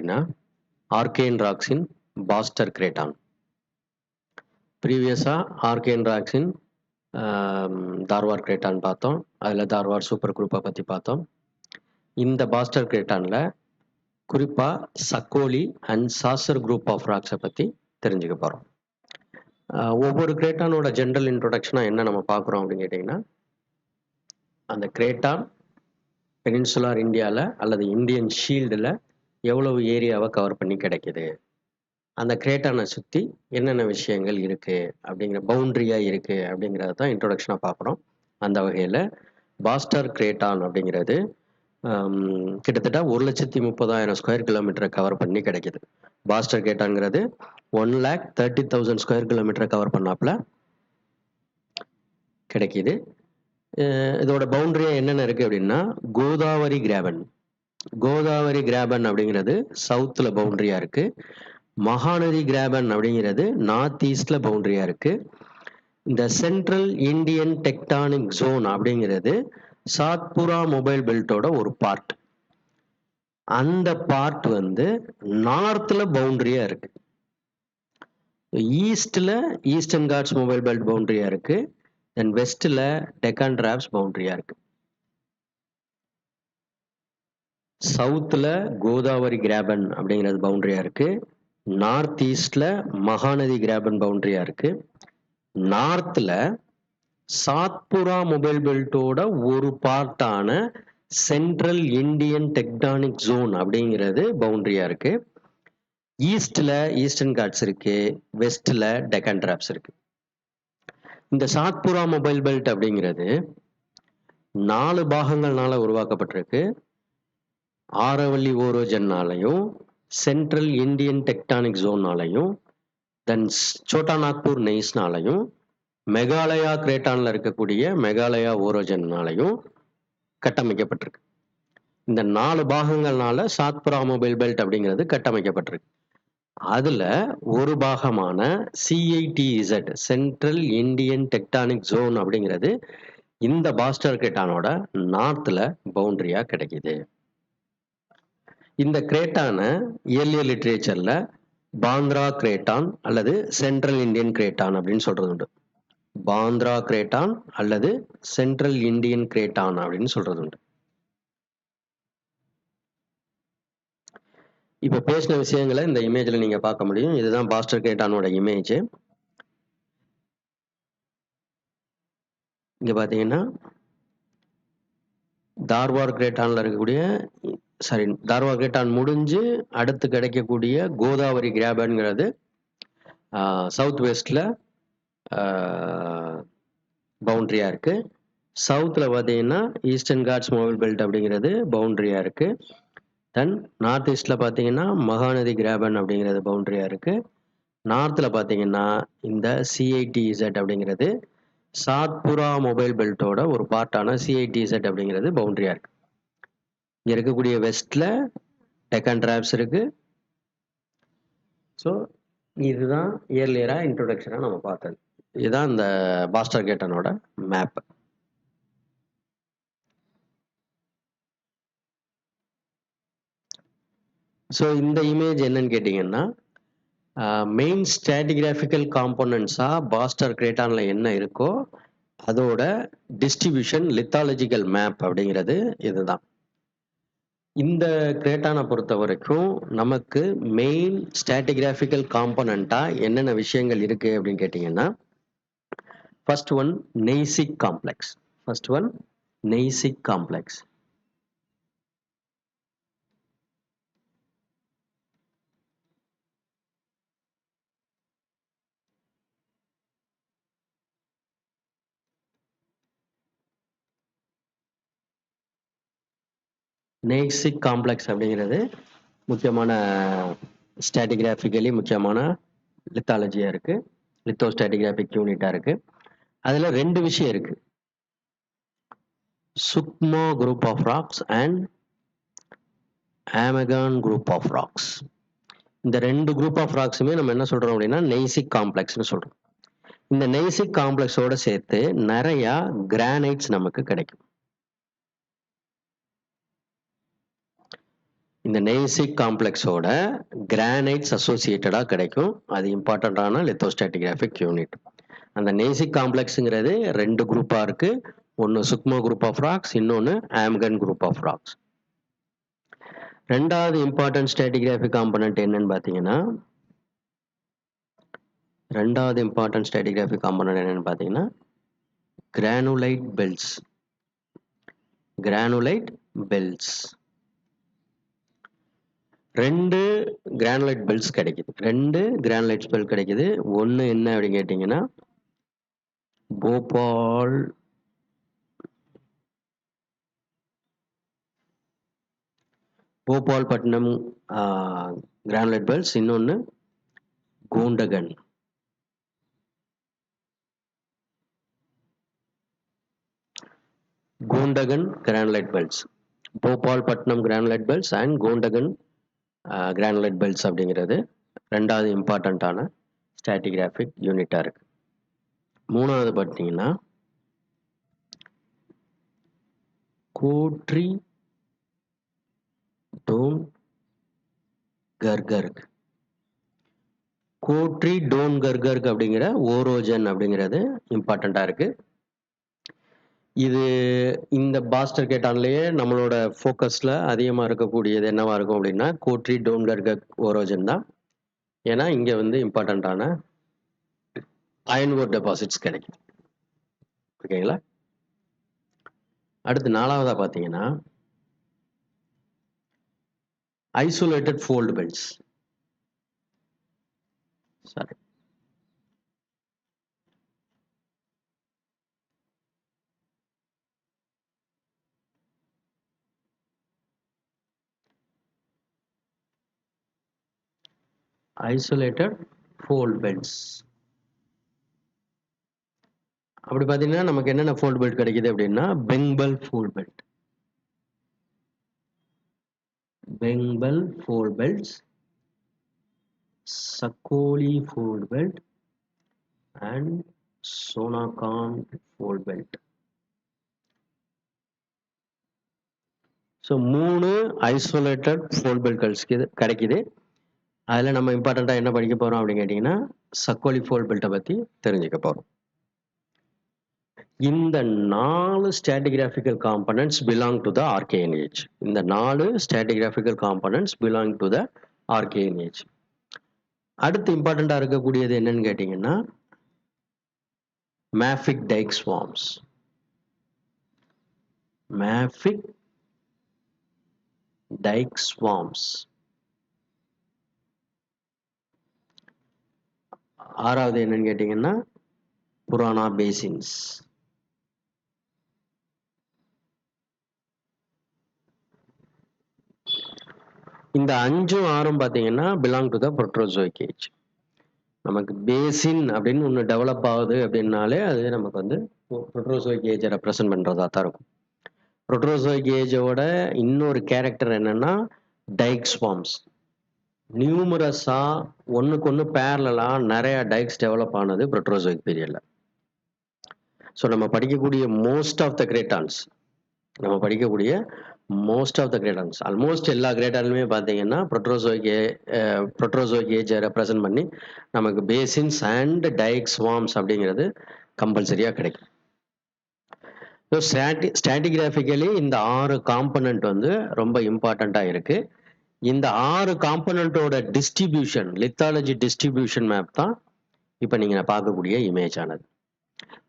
அப்படின்னா organ ராக்ஸின் pastor கிரேட்டான். ப்ரீவியஸாக organ ராக்ஸின் Dharwar கிரேட்டான் பார்த்தோம். அதில் தார்வார் சூப்பர் குரூப்பை பற்றி பார்த்தோம். இந்த பாஸ்டர் கிரேட்டானில் குறிப்பாக சக்கோலி அண்ட் சாசர் குரூப் ஆஃப் ராக்ஸை பற்றி தெரிஞ்சுக்க போகிறோம். ஒவ்வொரு கிரேட்டானோட ஜென்ரல் இன்ட்ரொடக்ஷனாக என்ன நம்ம பார்க்குறோம் அப்படின்னு கேட்டிங்கன்னா, அந்த கிரேட்டான் பெனின்சுலார் இந்தியாவில் அல்லது இந்தியன் ஷீல்டில் எவ்வளவு ஏரியாவை கவர் பண்ணி கிடைக்குது, அந்த கிரேட்டானை சுற்றி என்னென்ன விஷயங்கள் இருக்குது அப்படிங்கிற பவுண்ட்ரியாக இருக்குது அப்படிங்கிறத தான் இன்ட்ரொடக்ஷனாக பார்க்குறோம். அந்த வகையில் பாஸ்டர் கிரேட்டான் அப்படிங்கிறது கிட்டத்தட்ட 1,30,000 ஸ்கொயர் கிலோமீட்டரை கவர் பண்ணி கிடைக்குது. பாஸ்டர் கிரேட்டான்ங்கிறது 1,30,000 ஸ்கொயர் கிலோமீட்டரை கவர் பண்ணாப்புல கிடைக்கிது. இதோட பவுண்டரியாக என்னென்ன இருக்குது அப்படின்னா, கோதாவரி கிராபன். கோதாவரி கிராபன் அப்படிங்கிறது சவுத்தில் பவுண்டரியாக இருக்குது. மகாநதி கிராபன் அப்படிங்கிறது நார்த் ஈஸ்டில் பவுண்டரியாக இருக்குது. இந்த சென்ட்ரல் இந்தியன் டெக்டானிக் ஜோன் அப்படிங்கிறது சாத்புரா மொபைல் பெல்ட்டோட ஒரு பார்ட். அந்த பார்ட் நார்த்தில் பவுண்டரியாக இருக்குது. ஈஸ்டில் ஈஸ்டர்ன் காட்ஸ் மொபைல் பெல்ட் பவுண்டரியாக இருக்குது. தென் வெஸ்ட்டில் டெக்கான் டிராப்ஸ் பவுண்டரியாக இருக்குது. சவுத்தில் கோதாவரி கிராபன் அப்படிங்கிறது பவுண்டரியாக இருக்குது. நார்த் ஈஸ்டில் மகாநதி கிராபன் பவுண்டரியாக இருக்குது. நார்த்தில் சாத்புரா மொபைல் பெல்ட்டோட ஒரு பார்ட்டான சென்ட்ரல் இந்தியன் டெக்டானிக் ஜோன் அப்படிங்கிறது பவுண்டரியாக இருக்குது. ஈஸ்டில் ஈஸ்டர்ன் காட்ஸ் இருக்குது. வெஸ்ட்டில் டெக்கான் டிராப்ஸ் இருக்குது. இந்த சாத்புரா மொபைல் பெல்ட் அப்படிங்கிறது 4 பாகங்கள்னால உருவாக்கப்பட்டிருக்கு. ஆரவல்லி ஓரோஜன்னாலையும், சென்ட்ரல் இந்தியன் டெக்டானிக் ஜோன்னாலையும், தென் சோட்டா நாக்பூர் நெய்ஸ்னாலையும், மெகாலயா கிரேட்டானில் இருக்கக்கூடிய மெகாலயா ஓரோஜன்னாலையும் கட்டமைக்கப்பட்டிருக்கு. இந்த 4 பாகங்கள்னால சாத்புரா மொபைல் பெல்ட் அப்படிங்கிறது கட்டமைக்கப்பட்டிருக்கு. அதில் ஒரு பாகமான CITZ Central Indian tectonic zone அப்படிங்கிறது இந்த பாஸ்டர் கிரேட்டானோட நார்த்தில் பவுண்டரியாக கிடைக்கிது. இந்த கிரேட்டானை இயர்லியர் லிட்ரேச்சரில் பாந்திரா கிரேட்டான் அல்லது சென்ட்ரல் இந்தியன் கிரேட்டான் அப்படின்னு சொல்கிறது உண்டு. பாந்திரா கிரேட்டான் அல்லது சென்ட்ரல் இந்தியன் கிரேட்டான் அப்படின்னு சொல்கிறது உண்டு. இப்போ பேசின விஷயங்களை இந்த இமேஜில் நீங்கள் பார்க்க முடியும். இதுதான் பாஸ்டர் கிரேட்டானோட இமேஜ். இங்கே பார்த்தீங்கன்னா தார்வார் கிரேட்டானில் இருக்கக்கூடிய தார்வார் கிரேட்டான் முடிஞ்சு அடுத்து கிடைக்கக்கூடிய கோதாவரி கிராபன்ங்கிறது சவுத் வெஸ்டில் பவுண்ட்ரியாக இருக்குது. சவுத்தில் பார்த்தீங்கன்னா ஈஸ்டர்ன் காட்ஸ் மொபைல் பெல்ட் அப்படிங்கிறது பவுண்ட்ரியாக இருக்குது. தென் நார்த் ஈஸ்டில் பார்த்தீங்கன்னா மகாநதி கிராபன் அப்படிங்கிறது பவுண்ட்ரியாக இருக்குது. நார்த்தில் பார்த்தீங்கன்னா இந்த CITZ அப்படிங்கிறது சாத்புரா மொபைல் பெல்ட்டோட ஒரு பார்ட்டான CITZ அப்படிங்கிறது பவுண்ட்ரியாக இருக்குது. இங்கே இருக்கக்கூடிய வெஸ்ட்டில் டெக்கான் டிராப்ஸ் இருக்குது. ஸோ இதுதான் இயர்லியராக இன்ட்ரொடக்ஷனாக நம்ம பார்த்தது. இதுதான் இந்த பாஸ்டர் கிரேட்டானோட மேப். ஸோ இந்த இமேஜ் என்னன்னு கேட்டிங்கன்னா, மெயின் ஸ்ட்ராட்டிகிராஃபிக்கல் காம்போனன்ட்ஸாக பாஸ்டர் கிரேட்டானில் என்ன இருக்கோ அதோட டிஸ்ட்ரிபியூஷன் லித்தாலஜிக்கல் மேப் அப்படிங்கிறது இதுதான். இந்த கிரேட்டானை பொறுத்த வரைக்கும் நமக்கு மெயின் ஸ்ட்ராட்டிகிராஃபிக்கல் காம்போனண்ட்டாக என்னென்ன விஷயங்கள் இருக்குது அப்படின்னு கேட்டிங்கன்னா, ஃபர்ஸ்ட் ஒன் நெய்சிக் காம்ப்ளெக்ஸ். நெய்சிக் காம்ப்ளெக்ஸ் அப்படிங்கிறது முக்கியமான ஸ்ட்ராட்டிகிராஃபிக்கலி முக்கியமான லித்தாலஜியாக இருக்குது. லித்தோஸ்ட்ராட்டிகிராஃபிக் யூனிட்டாக இருக்குது. அதில் 2 விஷயம் இருக்குது. Sukma group of rocks and Amgaon group of rocks. இந்த 2 குரூப் ஆஃப் ராக்ஸுமே நம்ம என்ன சொல்கிறோம் அப்படின்னா நெய்சிக் காம்ப்ளெக்ஸ்னு சொல்கிறோம். இந்த நெய்சிக் காம்ப்ளெக்ஸோடு சேர்த்து நிறையா கிரானைட்ஸ் நமக்கு கிடைக்கும். இந்த நெய்சிக் காம்ப்ளெக்ஸோட கிரானைட்ஸ் அசோசியேட்டடாக கிடைக்கும். அது இம்பார்ட்டண்ட்டான லித்தோஸ்டாட்டிகிராஃபிக் யூனிட். அந்த நெய்சிக் காம்ப்ளெக்ஸுங்கிறது 2 குரூப்பாக இருக்கு. ஒன்று சுக்மோ குரூப் ஆஃப் ராக்ஸ், இன்னொன்று ஆம்கன் குரூப் ஆஃப் ராக்ஸ். ரெண்டாவது இம்பார்ட்டன்ட் ஸ்டாட்டிகிராஃபிக் காம்பனன்ட் என்னன்னு பார்த்தீங்கன்னா கிரானுலைட் பெல்ஸ். கிரானுலைட் பெல்ஸ் 2 கிரானுலைட் பெல்ஸ் கிடைக்குது. 2 கிரானுலைட் பெல் கிடைக்குது. ஒன்று என்ன அப்படின்னு கேட்டிங்கன்னா போபால்பட்டினம் கிரானுலைட் பெல்ஸ், இன்னொன்று கோண்டகன். கோண்டகன் கிரானுலைட் பெல்ஸ், போபால்பட்டினம் கிரானுலைட் பெல்ஸ் அண்ட் கோண்டகன் கிரானுலைட் பெல்ஸ் அப்படிங்கிறது ரெண்டாவது இம்பார்ட்டண்ட்டான ஸ்டாட்டிகிராஃபிக் யூனிட்டாக இருக்கு. மூணாவது பார்த்தீங்கன்னா கோட்ரி டோன் கர்கர்க். கோட்ரி டோன் கர்கர்க் அப்படிங்கிற ஓரோஜன் அப்படிங்கிறது இம்பார்ட்டண்ட்டாக இருக்கு. இது இந்த பாஸ்டர் கேட்டான்லேயே நம்மளோட ஃபோக்கஸில் அதிகமாக இருக்கக்கூடியது என்னவா இருக்கும் அப்படின்னா கோட்ரி டோன் கர்கர்க் ஓரோஜன் தான். ஏன்னா இங்கே வந்து இம்பார்ட்டண்ட்டான அயன் ஓர் டெபாசிட்ஸ் கிடைக்கும். ஓகேங்களா. அடுத்து நாலாவதாக பார்த்தீங்கன்னா isolated fold belts. Sorry, isolated fold belts. அப்படி பார்த்தீங்கன்னா நமக்கு என்னென்ன ஃபோல்ட் பெல்ட் கிடைக்குது அப்படின்னா Bengpal fold belt, Bengpal fold belts, Sakoli fold belt and Sonakhan fold belt. So 3 isolated fold belts கிடைக்குது. அதில் நம்ம இம்பார்ட்டண்ட்டாக என்ன படிக்க போகிறோம் அப்படின்னு கேட்டிங்கன்னா சக்கோலி ஃபோல்ட் பெல்ட்டை பற்றி தெரிஞ்சுக்க போகிறோம். இந்த 4 stratigraphical components belong to the Archaean age. இந்த 4 stratigraphical components belong to the Archaean age. அடுத்து இம்பார்ட்டண்ட்டாக இருக்கக்கூடியது என்னன்னு கேட்டிங்கன்னா மேஃபிக் டைக் ஸ்வார்ம்ஸ். மேஃபிக் டைக் ஸ்வார்ம்ஸ். ஆறாவது என்னன்னு கேட்டிங்கன்னா புராணா பேசின்ஸ். இந்த 5 6 பார்த்தீங்கன்னா பிலாங் டு த புரோட்டோசோயிக் ஏஜ். நமக்கு பேசின் அப்படின்னு ஒன்று டெவலப் ஆகுது அப்படின்னாலே அது நமக்கு வந்து புரோட்டோசோயிக் ஏஜை ரெப்ரசன்ட் பண்ணுறதா தான் இருக்கும். புரோட்டோசோயிக் ஏஜோட இன்னொரு கேரக்டர் என்னன்னா டைக் ஸ்வார்ம்ஸ். நியூமரஸாக ஒன்றுக்கு ஒன்று பேரலாக நிறையா டைக்ஸ் டெவலப் ஆனது புரோட்டோசோயிக் பீரியடில். ஸோ நம்ம படிக்கக்கூடிய மோஸ்ட் ஆஃப் த கிரேட்டான்ஸ், ஆல்மோஸ்ட் எல்லா கிரேட்டானுமே பார்த்தீங்கன்னா புரோட்டோசோயிக் ஏஜை ரெப்ரசன்ட் பண்ணி நமக்கு பேசின்ஸ் அண்ட் டைக் ஸ்வார்ம்ஸ் அப்படிங்கிறது கம்பல்சரியாக கிடைக்கும். ஸோ ஸ்டாட்டிகிராஃபிக்கலி இந்த 6 காம்பனண்ட் வந்து ரொம்ப இம்பார்ட்டண்ட்டாக இருக்கு. இந்த 6 காம்பனண்ட்டோட டிஸ்ட்ரிபியூஷன், லித்தாலஜி டிஸ்ட்ரிபியூஷன் மேப் தான் இப்போ நீங்கள் பார்க்கக்கூடிய இமேஜ் ஆனது.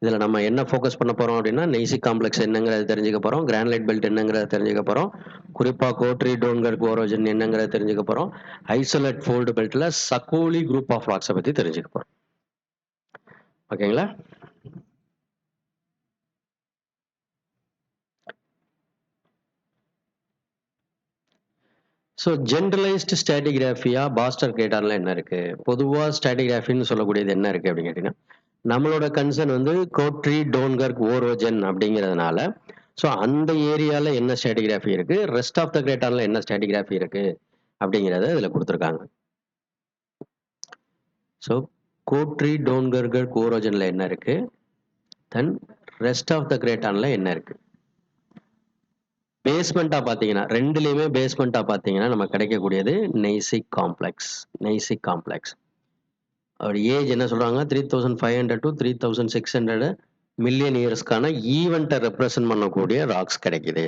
இதில் நம்ம என்ன ஃபோக்கஸ் பண்ண போகிறோம் அப்படின்னா நெய்சிக் காம்ப்ளெக்ஸ் என்னங்கிறத தெரிஞ்சுக்க போகிறோம், கிரானுலைட் பெல்ட் என்னங்கிறத தெரிஞ்சுக்க போகிறோம், குறிப்பாக கோட்ரி டோன்கர்க் ஓரோஜன் என்னங்கிறத தெரிஞ்சுக்க போகிறோம், ஐசோலேட் ஃபோல்டு பெல்ட்டில் சக்கோலி குரூப் ஆஃப் ராக்ஸை பற்றி தெரிஞ்சுக்க போகிறோம். ஓகேங்களா. ஸோ ஜென்ரலைஸ்டு ஸ்டாட்டிகிராஃபியா பாஸ்டர் கிரேட்டான்ல என்ன இருக்கு, பொதுவாக ஸ்டாட்டிகிராஃபின்னு சொல்லக்கூடியது என்ன இருக்கு அப்படின்னு கேட்டீங்கன்னா நம்மளோட கன்சர்ன் வந்து கோட்ரி டோன்கர்க் ஓரோஜன் அப்படிங்கிறதுனால ஸோ அந்த ஏரியாவில் என்ன ஸ்டாட்டிகிராஃபி இருக்கு, ரெஸ்ட் ஆஃப் த கிரேட்டான்ல என்ன ஸ்டாட்டிகிராஃபி இருக்கு அப்படிங்கிறத இதில் கொடுத்துருக்காங்க. ஸோ கோட்ரி டோன்கர்க் ஓரோஜன்ல என்ன இருக்கு, தென் ரெஸ்ட் ஆஃப் த கிரேட்டான்ல என்ன இருக்கு. பேஸ்மெண்ட்டாக பார்த்தீங்கன்னா ரெண்டுலேயுமே பேஸ்மெண்ட்டாக பார்த்தீங்கன்னா நமக்கு கிடைக்கக்கூடியது நெய்சிக் காம்ப்ளெக்ஸ். நெய்சிக் காம்ப்ளெக்ஸ் அவருடைய ஏஜ் என்ன சொல்கிறாங்க 3500 to 3600 மில்லியன் இயர்ஸ்க்கான ஈவெண்ட்டை ரெப்ரசன்ட் பண்ணக்கூடிய ராக்ஸ் கிடைக்குது.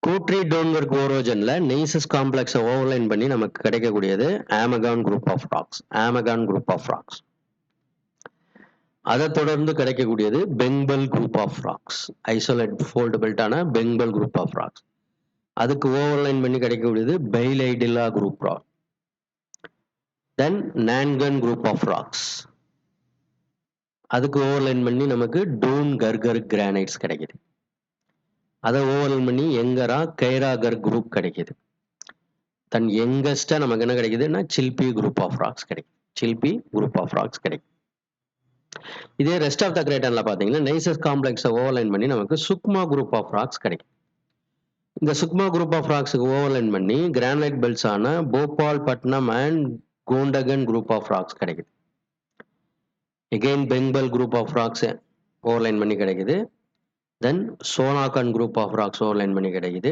கூட்ரி டோன்கர் கோரோஜன்ல நெய்சஸ் காம்ப்ளெக்ஸை ஓவர்லைன் பண்ணி நமக்கு கிடைக்கக்கூடியது Amgaon group of rocks. Amgaon group of rocks. அதை தொடர்ந்து கிடைக்கக்கூடியது Bengpal group of rocks. Isolate fold பெல்ட்டான பெங்பல் குரூப் ஆஃப் ராக்ஸ். அதுக்கு ஓவர்லைன் பண்ணி கிடைக்கக்கூடியது Bailadila group rock. Then Nandgaon group of rocks. அதுக்கு ஓவர்லைன் பண்ணி நமக்கு டூன் கர்கர் கிரானைட்ஸ் கிடைக்குது. அதை ஓவர்லைன் பண்ணி எங்கரா கைராகர் குரூப் கிடைக்குது. தன் யங்கஸ்டா நமக்கு என்ன கிடைக்குதுன்னா சில்பி குரூப் ஆஃப் ராக்ஸ் கிடைக்கும். சில்பி குரூப் ஆஃப் ராக்ஸ் கிடைக்கும். இதே ரெஸ்ட் ஆஃப் த கிரேட்டன்ல பாத்தீங்கன்னா நெய்சஸ் காம்ப்ளெக்ஸை ஓவர்லைன் பண்ணி நமக்கு சுக்மா குரூப் ஆஃப் ராக்ஸ் கிடைக்கும். இந்த சுக்மா குரூப் ஆஃப் ராக்ஸுக்கு ஓவர்லைன் பண்ணி கிரானைட் பெல்ட்ஸ் ஆன Bhopalpatnam and Kondagaon group of rocks கிடைக்குது. Again Bengpal group of rocks overlain பண்ணி கிடைக்குது. Then Sonakhan group of rocks overlain பண்ணி கிடைக்குது.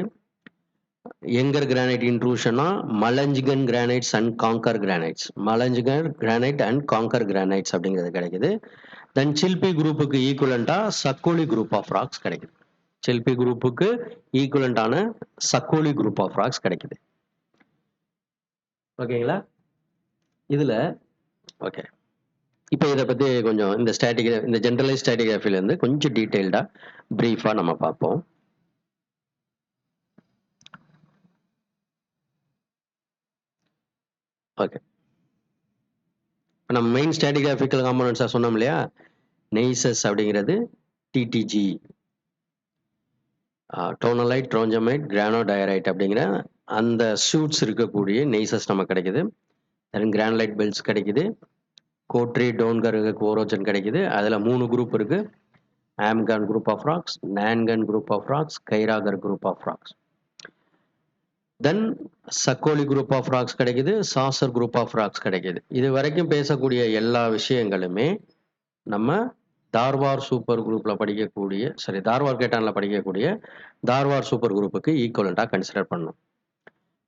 எங்கர் கிரானைட் இன்ட்ரூஷனா Malanjkhand granites and Kanker granites. Malanjkhand granite and Kanker granites அப்படிங்கிறது கிடைக்குது. தென் சில்பி குரூப்புக்கு ஈக்குவலண்டா சக்கோலி குரூப் ஆஃப் ராக்ஸ் கிடைக்குது. சில்பி குரூப்புக்கு ஈக்குவலண்டான சக்கோலி குரூப் ஆஃப் ராக்ஸ் கிடைக்குது. ஓகேங்களா? இதுல ஓகே, இப்போ இதை பத்தி கொஞ்சம் இந்த ஜென்ரலைஸ் ஸ்ட்ராட்டிகிராஃபில இருந்து கொஞ்சம் டீடைல்டா பிரீஃபா நம்ம பார்ப்போம். ஓகே, நம்ம மெயின் ஸ்ட்ராட்டிகிராஃபிக்கல் காம்போனன்ட்ஸாக சொன்னோம் இல்லையா, நெய்சஸ் அப்படிங்கிறது டிடிஜி, டோனலைட், ட்ரோஞ்சமைட், கிரானோடயரைட் அப்படிங்கிற அந்த சூட்ஸ் இருக்கக்கூடிய நெய்சஸ் நமக்கு கிடைக்குது. தென் கிரானலைட் பெல்ட்ஸ் கிடைக்குது. கோட்ரி டோன்கர் கோரோஜன் கிடைக்குது. அதில் 3 குரூப் இருக்கு. Amgaon group of rocks, Nandgaon group of rocks, Khairagarh group of rocks. Then Sakoli group of rocks கிடைக்குது. சாசர் குரூப் ஆஃப் ராக்ஸ் கிடைக்குது. இது வரைக்கும் பேசக்கூடிய எல்லா விஷயங்களுமே நம்ம தார்வார் சூப்பர் குரூப்ல படிக்கக்கூடிய தார்வார் கேட்டான்ல படிக்கக்கூடிய தார்வார் சூப்பர் குரூப்புக்கு ஈக்குவலண்டா கன்சிடர் பண்ணணும்.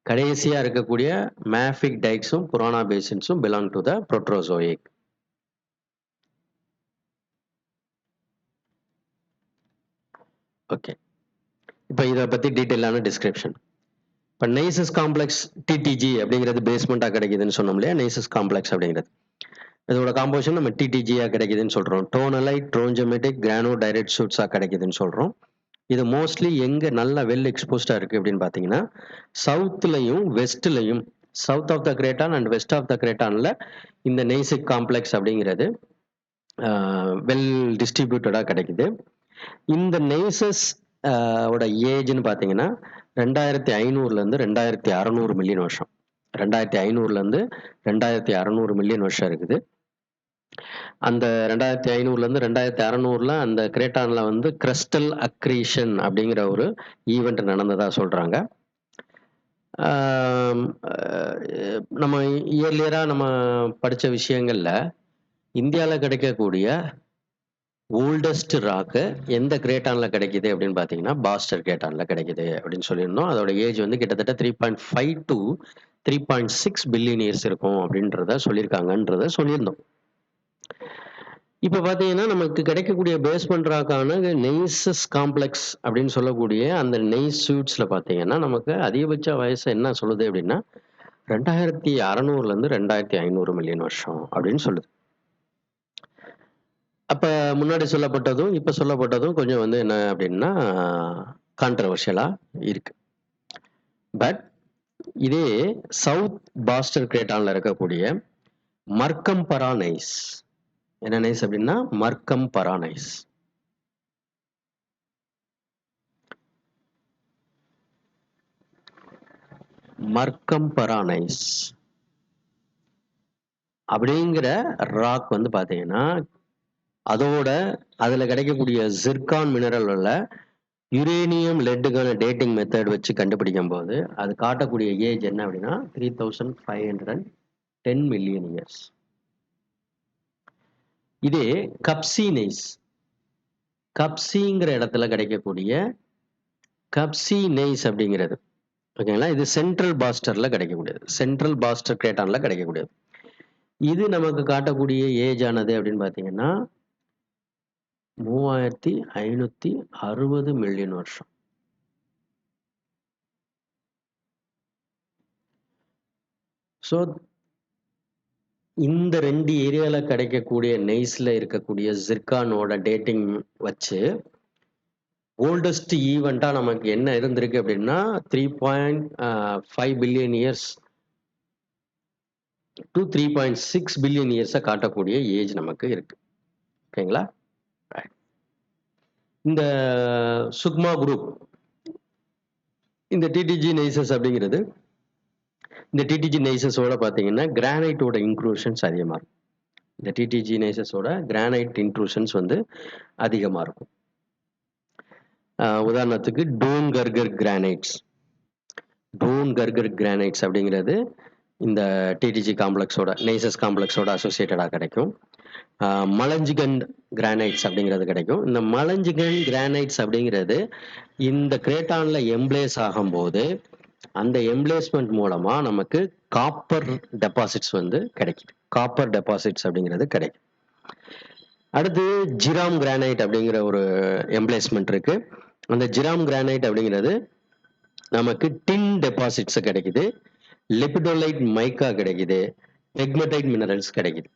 கடைசியா இருக்கக்கூடிய மேஃபிக் டைக்ஸும் புராணா பேசின்ஸும் belong to the Proterozoic. Okay, இப்போ இதை பத்தி டீட்டெயிலான டிஸ்கிரிப்ஷன். இப்போ நெய்சஸ் காம்ப்ளெக்ஸ் டிடிஜி அப்படிங்கிறது பேஸ்மெண்ட்டாக கிடைக்குதுன்னு சொன்னோம் இல்லையா. நெய்சஸ் காம்ப்ளெக்ஸ் அப்படிங்கிறது இதோட காம்போசிஷன் நம்ம டிடிஜியா கிடைக்குதுன்னு சொல்றோம். டோனலைட், ட்ரோஞ்சமெட்டிக், கிரானோ டைரக்ட் சூட்ஸா கிடைக்குதுன்னு சொல்றோம். இது மோஸ்ட்லி எங்க நல்லா வெல் எக்ஸ்போஸ்டா இருக்கு அப்படின்னு பாத்தீங்கன்னா சவுத்லயும் வெஸ்ட்லயும், south of the craton and west of the கிரேட்டான்ல இந்த நெய்சிக் காம்ப்ளெக்ஸ் அப்படிங்கிறது வெல் டிஸ்ட்ரிபியூட்டடா கிடைக்குது. இந்த நெய்சஸ் ஓட ஏஜ்னு பாத்தீங்கன்னா 2500 இருந்து 2600 மில்லியன் வருஷம். 2500 இருந்து 2600 மில்லியன் வருஷம் இருக்குது. அந்த 2500 இருந்து 2600 அந்த கிரேட்டான்ல வந்து கிறிஸ்டல் அக்ரீஷன் அப்படிங்கிற ஒரு ஈவெண்ட் நடந்ததா சொல்றாங்க. நம்ம இயர்லியரா நம்ம படிச்ச விஷயங்கள்ல இந்தியாவில் கிடைக்கக்கூடிய ஓல்டஸ்ட் ராக்கு எந்த கிரேட்டான்ல கிடைக்குது அப்படின்னு பாத்தீங்கன்னா பாஸ்டர் கிரேட்டான்ல கிடைக்குது அப்படின்னு சொல்லியிருந்தோம். அதோட ஏஜ் வந்து கிட்டத்தட்ட 3.5 to 3.6 பில்லியன் இயர்ஸ் இருக்கும் அப்படின்றத சொல்லியிருக்காங்கன்றத சொல்லியிருந்தோம். இப்ப பாத்தீங்கன்னா நமக்கு கிடைக்கக்கூடிய பேஸ்மெண்ட் ராக்கான நெய்சஸ் காம்ப்ளெக்ஸ் அப்படின்னு சொல்லக்கூடிய அந்த நெய்ஸ் சூட்ஸ்ல பாத்தீங்கன்னா நமக்கு அதிகபட்ச வயசு என்ன சொல்லுது அப்படின்னா 2600 இருந்து 2500 மில்லியன் வருஷம் அப்படின்னு சொல்லுது. அப்ப முன்னாடி சொல்லப்பட்டதும் இப்ப சொல்லப்பட்டதும் கொஞ்சம் வந்து என்ன அப்படின்னா கான்ட்ரவர்ஷியலா இருக்கு. பட் இதே சவுத் பாஸ்டர் கிரேட்டான்ல இருக்கக்கூடிய மர்க்கம் பரானைஸ், என்ன நைஸ் அப்படின்னா மர்க்கம் பரானைஸ், மர்க்கம் பரானைஸ் அப்படிங்கிற ராக் வந்து பாத்தீங்கன்னா அதோட அதுல கிடைக்கக்கூடிய ஜிர்கான் மினரல் உள்ள யுரேனியம் லெட்டுக்கான டேட்டிங் மெத்தட் வச்சு கண்டுபிடிக்கும் போது அது காட்டக்கூடிய ஏஜ் என்ன அப்படின்னா 3510 மில்லியன் இயர்ஸ். இதே கப்சி நெய்ஸ், கப்சிங்கிற இடத்துல கிடைக்கக்கூடிய கப்சி நெய்ஸ் அப்படிங்கிறது ஓகேங்களா, இது சென்ட்ரல் பாஸ்டர்ல கிடைக்கக்கூடியது, சென்ட்ரல் பாஸ்டர் கிரேட்டான்ல கிடைக்கக்கூடியது. இது நமக்கு காட்டக்கூடிய ஏஜ் ஆனது அப்படின்னு பார்த்தீங்கன்னா 3560 மில்லியன் வருஷம். ஸோ இந்த 2 ஏரியால கிடைக்கக்கூடிய நெய்ஸ்ல இருக்கக்கூடிய ஜிர்கானோட டேட்டிங் வச்சு ஓல்டஸ்ட் ஈவெண்ட்டா நமக்கு என்ன இருந்திருக்கு அப்படின்னா 3.5 பில்லியன் இயர்ஸ் டு 3.6 பில்லியன் இயர்ஸை காட்டக்கூடிய ஏஜ் நமக்கு இருக்கு. ஓகேங்களா. இந்த சுக்மா குரூப், இந்த டிடிஜி நெய்சஸ் அப்படிங்கிறது, இந்த டிடிஜி நெய்சஸோட பார்த்தீங்கன்னா கிரானைட்டோட இன்க்ளூஷன்ஸ் அதிகமாக இருக்கும். இந்த டிடிஜி நெய்சஸோட கிரானைட் இன்க்ளூஷன்ஸ் வந்து அதிகமாக இருக்கும். உதாரணத்துக்கு டோன் கர்கர் கிரானைட்ஸ், டோன் கர்கர் கிரானைட்ஸ் அப்படிங்கிறது இந்த டிடிஜி காம்ப்ளெக்ஸோட நெய்சஸ் காம்ப்ளெக்ஸோட அசோசியேட்டடாக கிடைக்கும். மலஞ்சிகன் கிரானைட்ஸ் அப்படிங்கிறது கிடைக்கும். இந்த மலஞ்சிகன் கிரானைட்ஸ் அப்படிங்கிறது இந்த கிரேட்டான்ல எம்ப்ளேஸ் ஆகும்போது அந்த எம்ப்ளேஸ்மெண்ட் மூலமா நமக்கு காப்பர் டெபாசிட்ஸ் வந்து கிடைக்குது. காப்பர் டெபாசிட்ஸ் அப்படிங்கிறது கிடைக்கும். அடுத்து ஜிராம் கிரானைட் அப்படிங்கிற ஒரு எம்ப்ளேஸ்மெண்ட் இருக்கு. அந்த ஜிராம் கிரானைட் அப்படிங்கிறது நமக்கு டின் டெபாசிட்ஸ் கிடைக்குது, லெபிடோலைட் மைக்கா கிடைக்குது, பெக்மடைட் மினரல்ஸ் கிடைக்குது.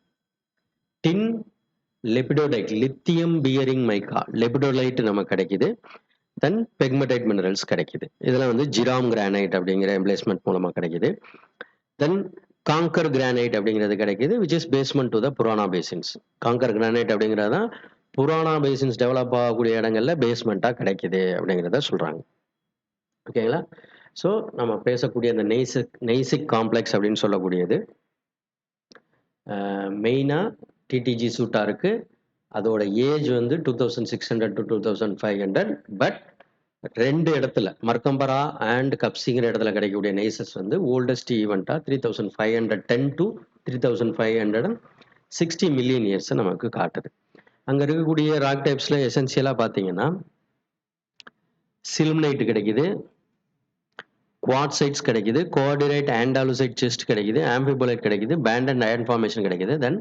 டின், லெபிடோலைட், லித்தியம் பியரிங் மைக்கா, லெபிடோலைட் நமக்கு கிடைக்குது, தென் பெக்மடைட் மினரல்ஸ் கிடைக்குது. இதெல்லாம் வந்து ஜிராம் கிரானைட் அப்படிங்கிற எம்ப்ளேஸ்மெண்ட் மூலமா கிடைக்குது. தென் காங்கர் கிரானைட் அப்படிங்கிறது கிடைக்குது, which is basement to the Purana பேசின்ஸ். Conquer granite அப்படிங்கிறது தான் புராணா பேசின்ஸ் டெவலப் ஆகக்கூடிய இடங்கள்ல பேஸ்மெண்டா கிடைக்குது அப்படிங்கிறத சொல்றாங்க. ஓகேங்களா. ஸோ நம்ம பேசக்கூடிய அந்த நெய்சிக் காம்ப்ளெக்ஸ் அப்படின்னு சொல்லக்கூடியது மெயினா டிடிஜி சூட்டா இருக்கு. அதோட ஏஜ் வந்து 2600 to 2500. பட் 2 இடத்துல மர்கம்பரா அண்ட் கப்சிங்கிற இடத்துல கிடைக்கக்கூடிய நெய்சஸ் வந்து ஓல்டஸ்ட் ஈவெண்ட்டா 3510 to 3560 மில்லியன் இயர்ஸ் நமக்கு காட்டுது. அங்க இருக்கக்கூடிய ராக் டைப்ஸ்ல எசென்சியலா பாத்தீங்கன்னா சில்மனைட் கிடைக்குது, குவாட்சைட்ஸ் கிடைக்குது, கோஆர்டினேட் ஆண்டாலுசைட் செஸ்ட் கிடைக்குது, ஆம்பிபோலைட் கிடைக்குது, பேண்ட் அண்ட் அயர்ன் ஃபார்மேஷன் கிடைக்குது, தென்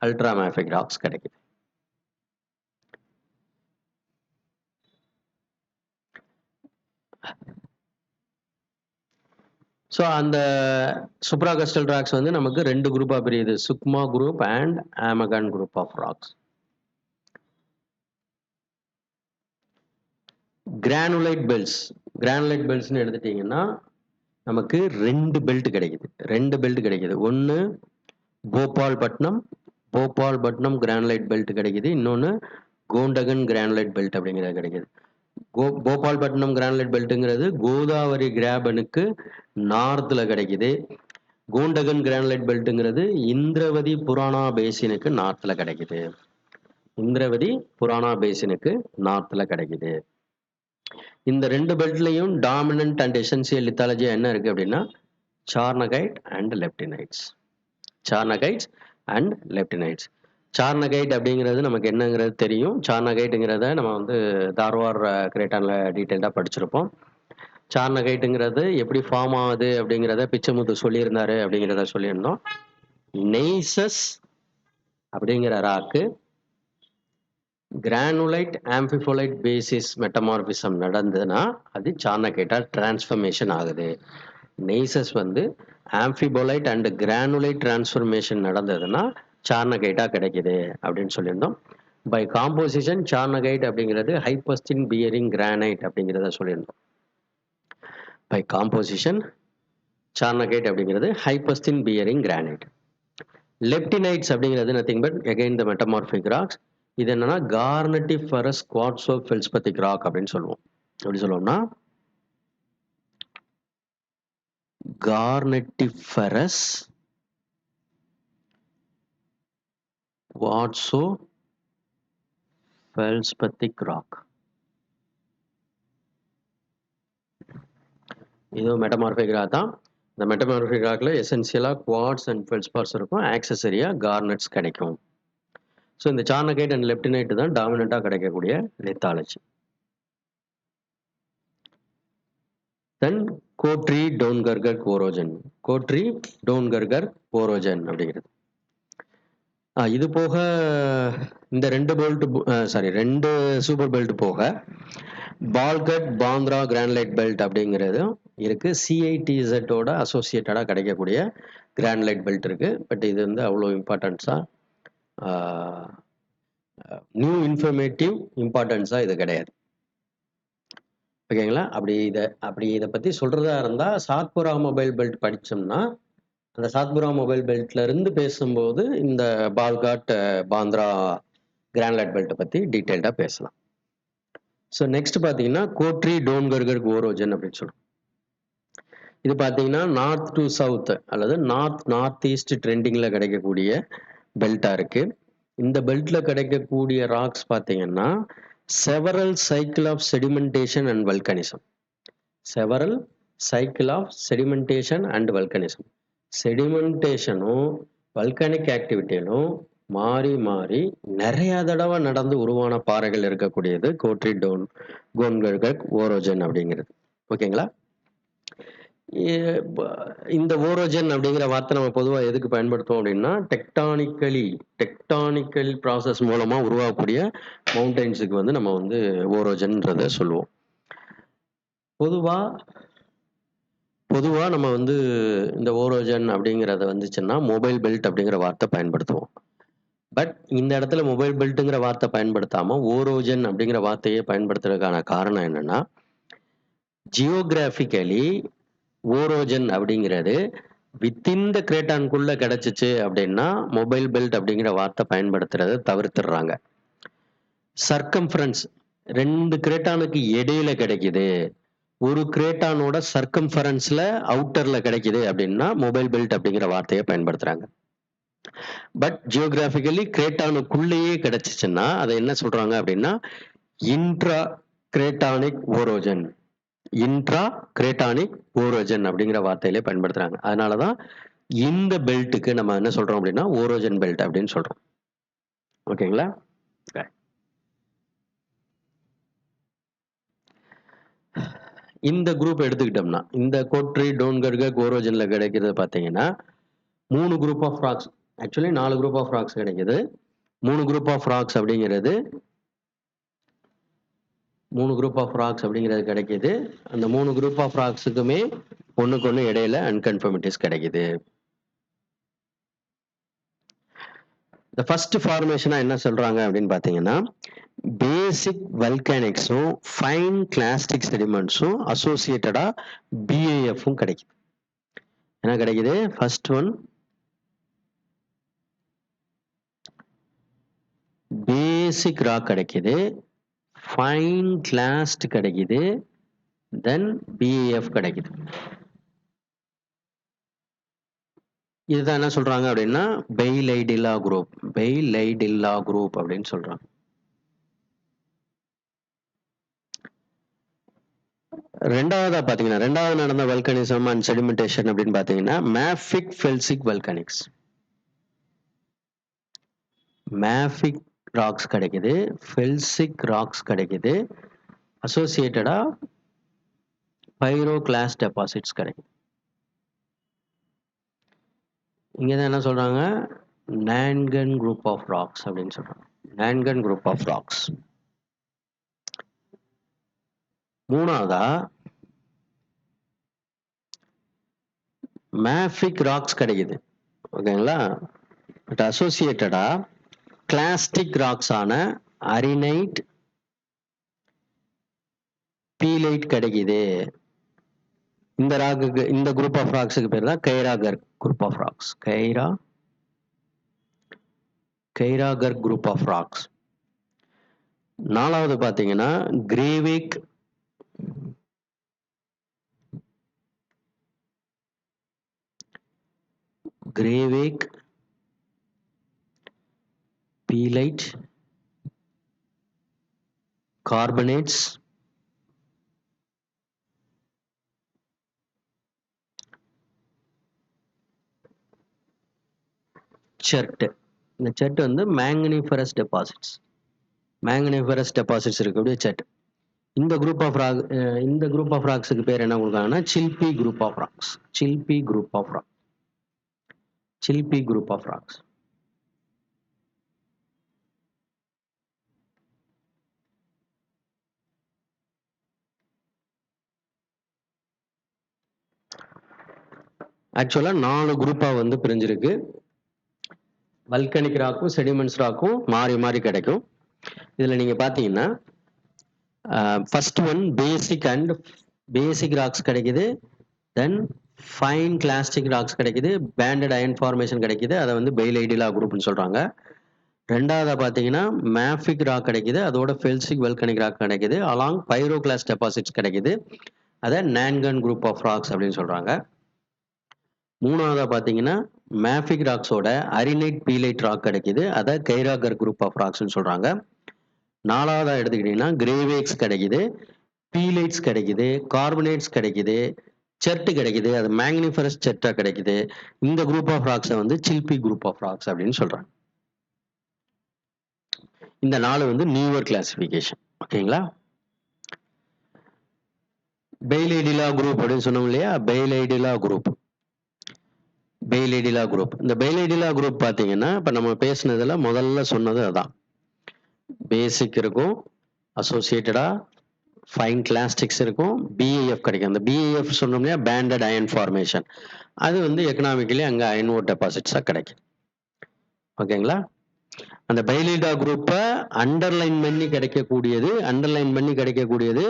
அல்ட்ராமேஃபிக் ராக்ஸ் கிடைக்குது. ஸோ அந்த சுப்ராகஸ்டல் ராக்ஸ் வந்து நமக்கு 2 குரூப்பா பிரியுது, Sukma group and Amgaon group of rocks. Granulite belts, granulite பெல்ட்ஸ்னு எடுத்துட்டீங்கன்னா நமக்கு 2 பெல்ட் கிடைக்குது, 2 பெல்ட் கிடைக்குது. ஒன்று போபால்பட்டினம் கிரானுலைட் பெல்ட் கிடைக்குது, இன்னொன்று கோண்டகன் கிரானுலைட் பெல்ட் அப்படிங்கிறது கிடைக்குது. போபால்பட்டினம் கிரானுலைட் பெல்ட்டுங்கிறது கோதாவரி கிராபனுக்கு நார்த்ல கிடைக்குது. கோண்டகன் கிரானுலைட் பெல்ட்டுங்கிறது இந்திரவதி புராணா பேசினுக்கு நார்த்ல கிடைக்குது. இந்திரவதி புராணா பேசினுக்கு நார்த்ல கிடைக்குது. இந்த 2 பெல்ட்லையும் டாமினன்ட் அண்ட் எசென்சியல் லித்தாலஜியா என்ன இருக்கு அப்படின்னா சார்னகைட் அண்ட் லெப்டினைட்ஸ். சார்னகைட்ஸ் அண்ட் லெப்டினைட்ஸ். சார்னகைட் அப்படிங்கிறது நமக்கு என்னங்கிறது தெரியும். சார்னகைட்டுங்கிறத நம்ம வந்து தார்வார் கிரேட்டான்ல டீட்டெயில்டாக படிச்சிருப்போம். சார்னகைட்டுங்கிறது எப்படி ஃபார்ம் ஆகுது அப்படிங்கிறத பிச்சமுத்து சொல்லியிருந்தாரு அப்படிங்கிறத சொல்லியிருந்தோம். நெய்சஸ் அப்படிங்கிற ராக்கு கிரானுலைட் ஆம்பிஃபோலைட் பேசிஸ் மெட்டமார்பிசம் நடந்ததுன்னா அது சார்னகைட்டா டிரான்ஸ்ஃபர்மேஷன் ஆகுது. நெய்சஸ் வந்து ஆம்பிபோலைட் அண்ட் கிரானுலைட் டிரான்ஸ்ஃபர்மேஷன் நடந்ததுன்னா சார்னகைட்டா கிடைக்குது அப்படின்னு சொல்லியிருந்தோம். பை காம்போசிஷன் சார்னகைட் அப்படிங்கிறது ஹைப்பஸ்டின் பியரிங் கிரானைட் அப்படிங்கிறத சொல்லியிருந்தோம். பை காம்போசிஷன் சார்னகைட் அப்படிங்கிறது ஹைப்பஸ்டின் பியரிங் கிரானைட். லெப்டினைட்ஸ் அப்படிங்கிறது nothing but again the metamorphic rocks. இது என்னன்னா கார்னட்டிஃபரஸ் குவார்ட்சோ ஃபெல்ஸ்பத்திக் ராக் அப்படின்னு சொல்லுவோம். எப்படி சொல்லுவோம்னா கார்னட்டிஃபரஸ் குவார்ட்சோ ஃபெல்ஸ்பத்திக் ராக். இது மெட்டமார்பிக் ராக் தான். இந்த மெட்டமார்பிக் ராக்ல எசென்சியலா குவார்ட்ஸ் அண்ட் ஃபெல்ஸ்பார்ஸ் இருக்கும், ஆக்சஸரியா கார்னட்ஸ் கிடைக்கும். ஸோ இந்த சார்னகைட் அண்ட் லெப்டினைட் தான் டாமினண்டா கிடைக்கக்கூடிய லித்தாலஜி. தென் கோட்ரி டோன்கர்கர் ஓரோஜன். கோட்ரி டோன்கர்கர் ஓரோஜன் அப்படிங்கிறது. இது போக இந்த 2 போல்ட் சாரி 2 சூப்பர் பெல்ட் போக பால்கட் பாந்த்ரா கிரானைட் பெல்ட் அப்படிங்கிறதும் இருக்கு. சிஐடிசெட்டோட அசோசியேட்டடா கிடைக்கக்கூடிய கிரானைட் பெல்ட் இருக்கு. பட் இது வந்து அவ்வளோ இம்பார்ட்டன்ஸா நியூ இன்ஃபர்மேட்டிவ் இம்பார்ட்டன்ஸா இது கிடையாது. ஓகேங்களா? அப்படி இதை பத்தி சொல்றதா இருந்தா சாத்புரா மொபைல் பெல்ட் படிச்சோம்னா அந்த சாத்புரா மொபைல் பெல்ட்ல இருந்து பேசும்போது இந்த பால்காட் பாந்த்ரா கிரானைட் பெல்ட்டை பத்தி டீட்டெயில்டா பேசலாம். ஸோ நெக்ஸ்ட் பார்த்தீங்கன்னா கோட்ரி டோன்கர்கர் ஓரோஜன் அப்படின்னு சொல்றோம். இது பார்த்தீங்கன்னா நார்த் டு சவுத் அல்லது நார்த் ஈஸ்ட் ட்ரெண்டிங்ல கிடைக்கக்கூடிய பெல்ட்டா இருக்கு. இந்த பெல்ட்ல கிடைக்கக்கூடிய ராக்ஸ் பார்த்தீங்கன்னா several cycle of sedimentation and volcanism. Several cycle of sedimentation and volcanism. செடிமெண்டேஷனும் வல்கனிக் ஆக்டிவிட்டியிலும் மாறி மாறி நிறைய தடவை நடந்து உருவான பாறைகள் இருக்கக்கூடியது கோட்ரி டோன்கர்கர் ஓரோஜன் அப்படிங்கிறது. ஓகேங்களா? இந்த ஓரோஜன் அப்படிங்கிற வார்த்தை நம்ம பொதுவாக எதுக்கு பயன்படுத்துவோம் அப்படின்னா டெக்டானிக்கல் ப்ராசஸ் மூலமா உருவாகக்கூடிய மவுண்டன்ஸுக்கு வந்து நம்ம வந்து ஓரோஜன்றதை சொல்லுவோம். பொதுவா நம்ம வந்து இந்த ஓரோஜன் அப்படிங்கிறத வந்துச்சுன்னா மொபைல் பெல்ட் அப்படிங்கிற வார்த்தை பயன்படுத்துவோம். பட் இந்த இடத்துல மொபைல் பெல்ட்டுங்கிற வார்த்தை பயன்படுத்தாம ஓரோஜன் அப்படிங்கிற வார்த்தையை பயன்படுத்துறதுக்கான காரணம் என்னன்னா, ஜியோகிராபிக்கலி ஓரோஜன் அப்படிங்கிறது வித்தின் த கிரேட்டானுக்குள்ள கிடைச்சிச்சு அப்படின்னா மொபைல் பெல்ட் அப்படிங்கிற வார்த்தை பயன்படுத்துறதை தவிர்த்துடுறாங்க. சர்க்கம்ஃபரன்ஸ் 2 கிரேட்டானுக்கு இடையில கிடைக்குது, ஒரு கிரேட்டானோட சர்க்கம்ஃபரன்ஸ்ல அவுட்டர்ல கிடைக்குது அப்படின்னா மொபைல் பெல்ட் அப்படிங்கிற வார்த்தையை பயன்படுத்துறாங்க. பட் ஜியோகிராபிக்கலி கிரேட்டானுக்குள்ளேயே கிடைச்சிச்சுன்னா அதை என்ன சொல்றாங்க அப்படின்னா இன்ட்ரா கிரேட்டானிக் ஓரோஜன். இன்ட்ரா கிரேட்டானிக் ஓரோஜன் அப்படிங்கிற வார்த்தையிலே பயன்படுத்துறாங்க. அதனாலதான் இந்த பெல்ட்டுக்கு நம்ம என்ன சொல்றோம் அப்படின்னா ஓரோஜன் பெல்ட் அப்படின்னு சொல்றோம். ஓகேங்களா? இந்த குரூப் எடுத்துக்கிட்டோம்னா இந்த கோட்ரி டோன்கர்கர் ஓரோஜன்ல கிடைக்கிறது பார்த்தீங்கன்னா 3 group of rocks, actually 4 group of rocks கிடைக்குது. 3 குரூப் ஆஃப் ராக்ஸ் அப்படிங்கிறது கிடைக்குது. அந்த 3 குரூப் ஆஃப் ராக்ஸுக்குமே ஒண்ணுக்கு ஒண்ணு இடையில அன்கன்ஃபர்மிட்டிஸ் கிடைக்குது. இந்த ஃபர்ஸ்ட் ஃபார்மேஷனா என்ன சொல்றாங்க அப்படின்னு பாத்தீங்கன்னா பேசிக் வல்கானிக்ஸும் ஃபைன் கிளாஸ்டிக் செடிமெண்ட்ஸும் அசோசியேட்டடா பிஏஎஃப்பும் கிடைக்குது. என்ன கிடைக்குது? ஃபர்ஸ்ட் ஒன் பேசிக் ராக் கிடைக்குது, ஃபைன் கிளாஸ்ட் கிடைக்குது, தென் பிஏஎஃப் கிடைக்குது. இதுதான் என்ன சொல்றாங்க அப்படின்னா பெய்லைடில்லா குரூப் அப்படின்னு சொல்றாங்க. ரெண்டாவது நடந்த வல்கனிசம் அண்ட் செடிமெண்டேஷன் அப்படின்னு பாத்தீங்கன்னா மேஃபிக் ஃபெல்சிக் வல்கனிக்ஸ். மேஃபிக் ராக்ஸ் கிடைக்குது, ஃபெல்சிக் ராக்ஸ் கிடைக்குது, அசோசியேட்டடா பைரோகிளாஸ் டெபாசிட்ஸ் கிடைக்குது. இங்கதான் என்ன சொல்றாங்க நான்கன் குரூப் ஆஃப் ராக்ஸ் அப்படின்னு சொல்றாங்க. நான்கன் குரூப் ஆஃப் ராக்ஸ். மூணாவதா மேஃபிக் ராக்ஸ் கிடைக்குது. ஓகேங்களா? பட் அசோசியேட்டடா கிளாஸ்டிக் ராக்ஸ் ஆன அரினைட், பீலைட் கிடைக்குது. இந்த ராக்குக்கு இந்த குரூப் ஆஃப் ராக்ஸுக்கு பேர் தான் Khairagarh group of rocks. Khairagarh group of rocks. நாலாவது பாத்தீங்கன்னா கிரேவிக் பீலைட் கார்பனேட்ஸ் செர்ட். இந்த செர்ட் வந்து மேங்கனிஃபரஸ் டெபாசிட்ஸ் இருக்கக்கூடிய செர்ட். இந்த குரூப் ஆஃப் ராக்ஸுக்கு பேர் என்ன கொடுக்காங்கன்னா Chilpi group of rocks. Chilpi group of rocks. Chilpi group of rocks. ஆக்சுவலா 4 குரூப்பா வந்து பிரிஞ்சிருக்கு. வல்கனிக் ராக்கும் செடிமெண்ட்ஸ் ராக்கும் மாறி மாறி கிடைக்கும். இதுல நீங்க பாத்தீங்கன்னா ஃபர்ஸ்ட் ஒன் பேசிக் ராக்ஸ் கிடைக்குது. தென் ஃபைன் கிளாஸ்டிக் ராக்ஸ் கிடைக்குது. பேண்டட் அயன் ஃபார்மேஷன் கிடைக்குது. அதை வந்து பெய்லைடிலா குரூப்னு சொல்றாங்க. ரெண்டாவதா பாத்தீங்கன்னா மேஃபிக் ராக் கிடைக்குது. அதோட ஃபெல்சிக் வல்கனிக் ராக் கிடைக்குது. அலாங் பைரோகிளாஸ் டெபாசிட்ஸ் கிடைக்குது. அதை நான்கன் குரூப் ஆஃப் ராக்ஸ் அப்படின்னு சொல்றாங்க. மூணாவதா பாத்தீங்கன்னா மேஃபிக் ராக்ஸோட அரினைட் பீலைட் ராக் கிடைக்குது. அதை கைராகர் குரூப் ஆஃப் ராக்ஸ்னு சொல்றாங்க. நாலாவதா எடுத்துக்கிட்டீங்கன்னா கிரேவேக்ஸ் கிடைக்குது, பீலைட்ஸ் கிடைக்குது, கார்பனேட்ஸ் கிடைக்குது, செர்ட் கிடைக்குது. அது மேக்னிஃபரஸ் செர்ட்டா கிடைக்குது. இந்த குரூப் ஆஃப் ராக்ஸை வந்து சில்பி குரூப் ஆஃப் ராக்ஸ் அப்படின்னு சொல்றாங்க. இந்த 4 வந்து நியூவர் கிளாசிபிகேஷன். ஓகேங்களா? பெய்லைடிலா குரூப் அப்படின்னு சொன்னோம் இல்லையா? பெய்லைடிலா குரூப். பெய்லைடிலா குரூப். இந்த பெய்லைடிலா குரூப் பாத்தீங்கன்னா இப்ப நம்ம பேசினதுல முதல்ல சொன்னது அதான். பேசிக் இருக்கும், அசோசியேட்டடா ஃபைன் கிளாஸ்டிக்ஸ் இருக்கும், பிஏஎஃப் கிடைக்கும். அந்த பிஏஎஃப் சொன்னோம்னா பேண்டட் அயன் ஃபார்மேஷன். அது வந்து எக்கனாமிக்கலி அங்க அயன் ஓர் டெபாசிட்ஸா கிடைக்கும். ஓகேங்களா? அந்த பைலைடா குரூப்பை அண்டர்லைன் பண்ணி கிடைக்கக்கூடியது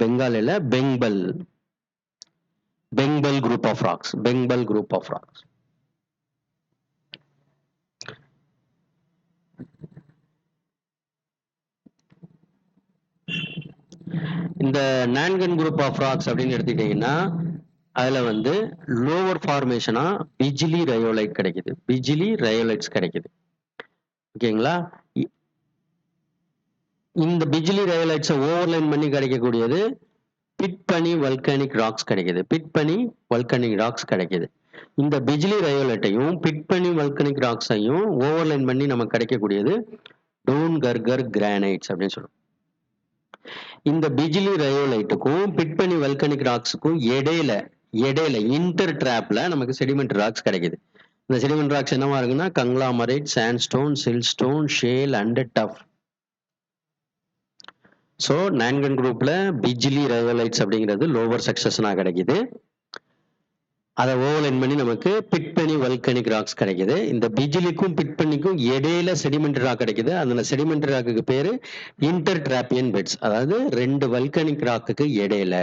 பெங்காலில Bengpal group of rocks. Bengpal group of rocks. இந்த நான்கன் குரூப் ஆஃப் ராக்ஸ் அப்படின்னு எடுத்துக்கிட்டீங்கன்னா அதுல வந்து லோவர் ஃபார்மேஷனா பிஜிலி ரயோலைட் கிடைக்குது. பிஜிலி ரயோலைட்ஸ் கிடைக்குது. ஓகேங்களா? இந்த பிஜிலி ரயோலைட்ஸை ஓவர்லைன் பண்ணி கிடைக்கக்கூடியது பிட்பனி வல்கனிக் ராக்ஸ் கிடைக்குது. பிட்பனி வல்கனிக் ராக்ஸ் கிடைக்குது. இந்த பிஜிலி ரயோலைட்டையும் பிட்பனி வல்கனிக் ராக்ஸையும் ஓவர்லைன் பண்ணி நமக்கு கிடைக்கக்கூடியது டோன் கர்கர் கிரானைட்ஸ் அப்படின்னு சொல்லுவோம். இந்த பிஜிலி ரயோலைட்டுக்கும் பிட்பனி வல்கனிக் ராக்ஸுக்கும் இடையில இன்டர் டிராப்ல நமக்கு செடிமெண்ட் ராக்ஸ் கிடைக்குது. இந்த செடிமெண்ட் ராக்ஸ் என்னவா இருக்குன்னா conglomerate, sandstone, siltstone, shale and tuff. So Nandgaon குரூப்ல பிஜிலி ரயோலைட்ஸ் அப்படிங்கிறது லோவர் சக்சஷனா கிடைக்குது. அதை ஓவர்லைன் பண்ணி நமக்கு பிட்பனி வல்கனிக் ராக்ஸ் கிடைக்குது. இந்த பிஜிலிக்கும் பிட்பனிக்கும் இடையில செடிமெண்டரி ராக் கிடைக்குது. அந்த செடிமெண்டரி ராக்குக்கு பேரு இன்டர் டிராப்பியன் பெட்ஸ். அதாவது 2 வல்கனிக் ராக்குக்கு இடையில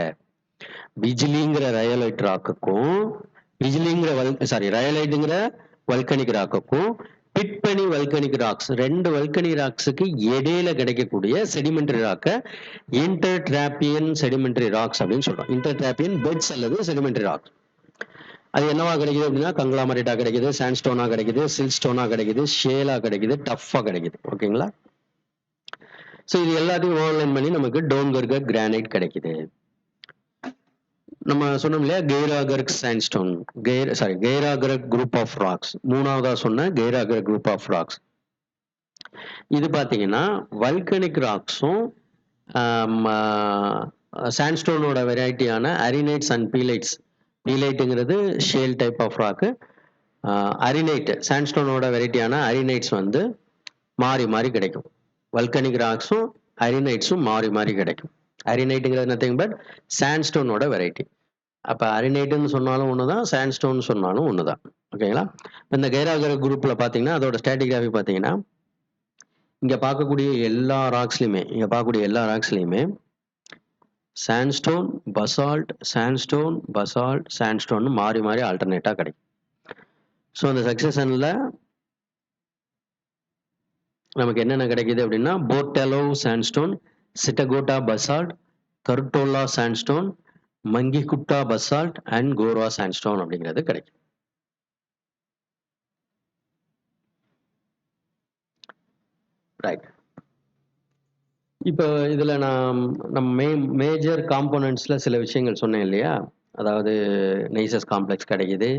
பிஜிலிங்கிற ரயோலைட் ராக்குக்கும் ரயோலைட்டுங்கிற வல்கனிக் ராக்குக்கும் பிட்பனி வல்கனிக் ராக்ஸ் 2 வல்கனிக் ராக்ஸுக்கு இடையில கிடைக்கக்கூடிய செடிமெண்டரி ராக்க இன்டர் டிராப்பியன் செடிமெண்டரி ராக்ஸ் அப்படின்னு சொல்றோம். இன்டர் டிராப்பியன் பெட்ஸ் அல்லது செடிமெண்டரி ராக்ஸ். அது என்னவா கிடைக்குது அப்படின்னா கங்க்ளாமரேட்டா கிடைக்குது, சாண்ட்ஸ்டோனா கிடைக்குது, சில்ஸ்டோனா கிடைக்குது, ஷேலா கிடைக்குது, டஃபா கிடைக்குது. ஓகேங்களா? ஸோ இது எல்லாத்தையும் ஓவர்லைன் பண்ணி நமக்கு டோன்கர்கர் கிரானைட் கிடைக்குது. நம்ம சொன்னோம் இல்லையா கெய்ராகர்க் சாண்ட்ஸ்டோன், கெய்ராகர்க் குரூப் ஆஃப் ராக்ஸ். மூணாவதா சொன்ன கெய்ராகர்க் குரூப் ஆஃப் ராக்ஸ். இது பாத்தீங்கன்னா வல்கனிக் ராக்ஸும் சாண்ட்ஸ்டோனோட வெரைட்டியான அரினைட்ஸ் அண்ட் பீலைட்ஸ். பீலைட்டுங்கிறது ஷேல் டைப் ஆஃப் ராக்கு. அரினைட் சாண்ட்ஸ்டோனோட வெரைட்டியான அரினைட்ஸ் வந்து மாறி மாறி கிடைக்கும். வல்கனிக் ராக்ஸும் அரினைட்ஸும் மாறி மாறி கிடைக்கும். அரினைட்டுங்கிறது நத்திங் பட் சாண்ட்ஸ்டோனோட வெரைட்டி. அப்போ அரினைட்டுன்னு சொன்னாலும் ஒன்று தான், சாண்ட்ஸ்டோன் சொன்னாலும் ஒன்று தான். ஓகேங்களா? இந்த கைராகர் குரூப்ல பார்த்தீங்கன்னா அதோட ஸ்டாட்டிகிராஃபி பார்த்தீங்கன்னா இங்கே பார்க்கக்கூடிய எல்லா ராக்ஸ்லையுமே sandstone, basalt, sandstone, basalt, sandstone மாறி மாறி ஆல்டர்னேட்டாக கிடைக்கும். ஸோ அந்த சக்சஷனில் நமக்கு என்னென்ன கிடைக்குது அப்படின்னா Bortalao sandstone, Chitakota basalt, Karutola sandstone, Mangikhuta basalt and Kora sandstone அப்படிங்கிறது கிடைக்கும். ரைட். இப்போ இதுல நம்ம மேஜர் காம்போனன்ட்ஸ்ல சில விஷயங்கள் சொன்னேன் இல்லையா? அதாவது நெய்சஸ் காம்ப்ளெக்ஸ் கிடைக்குது,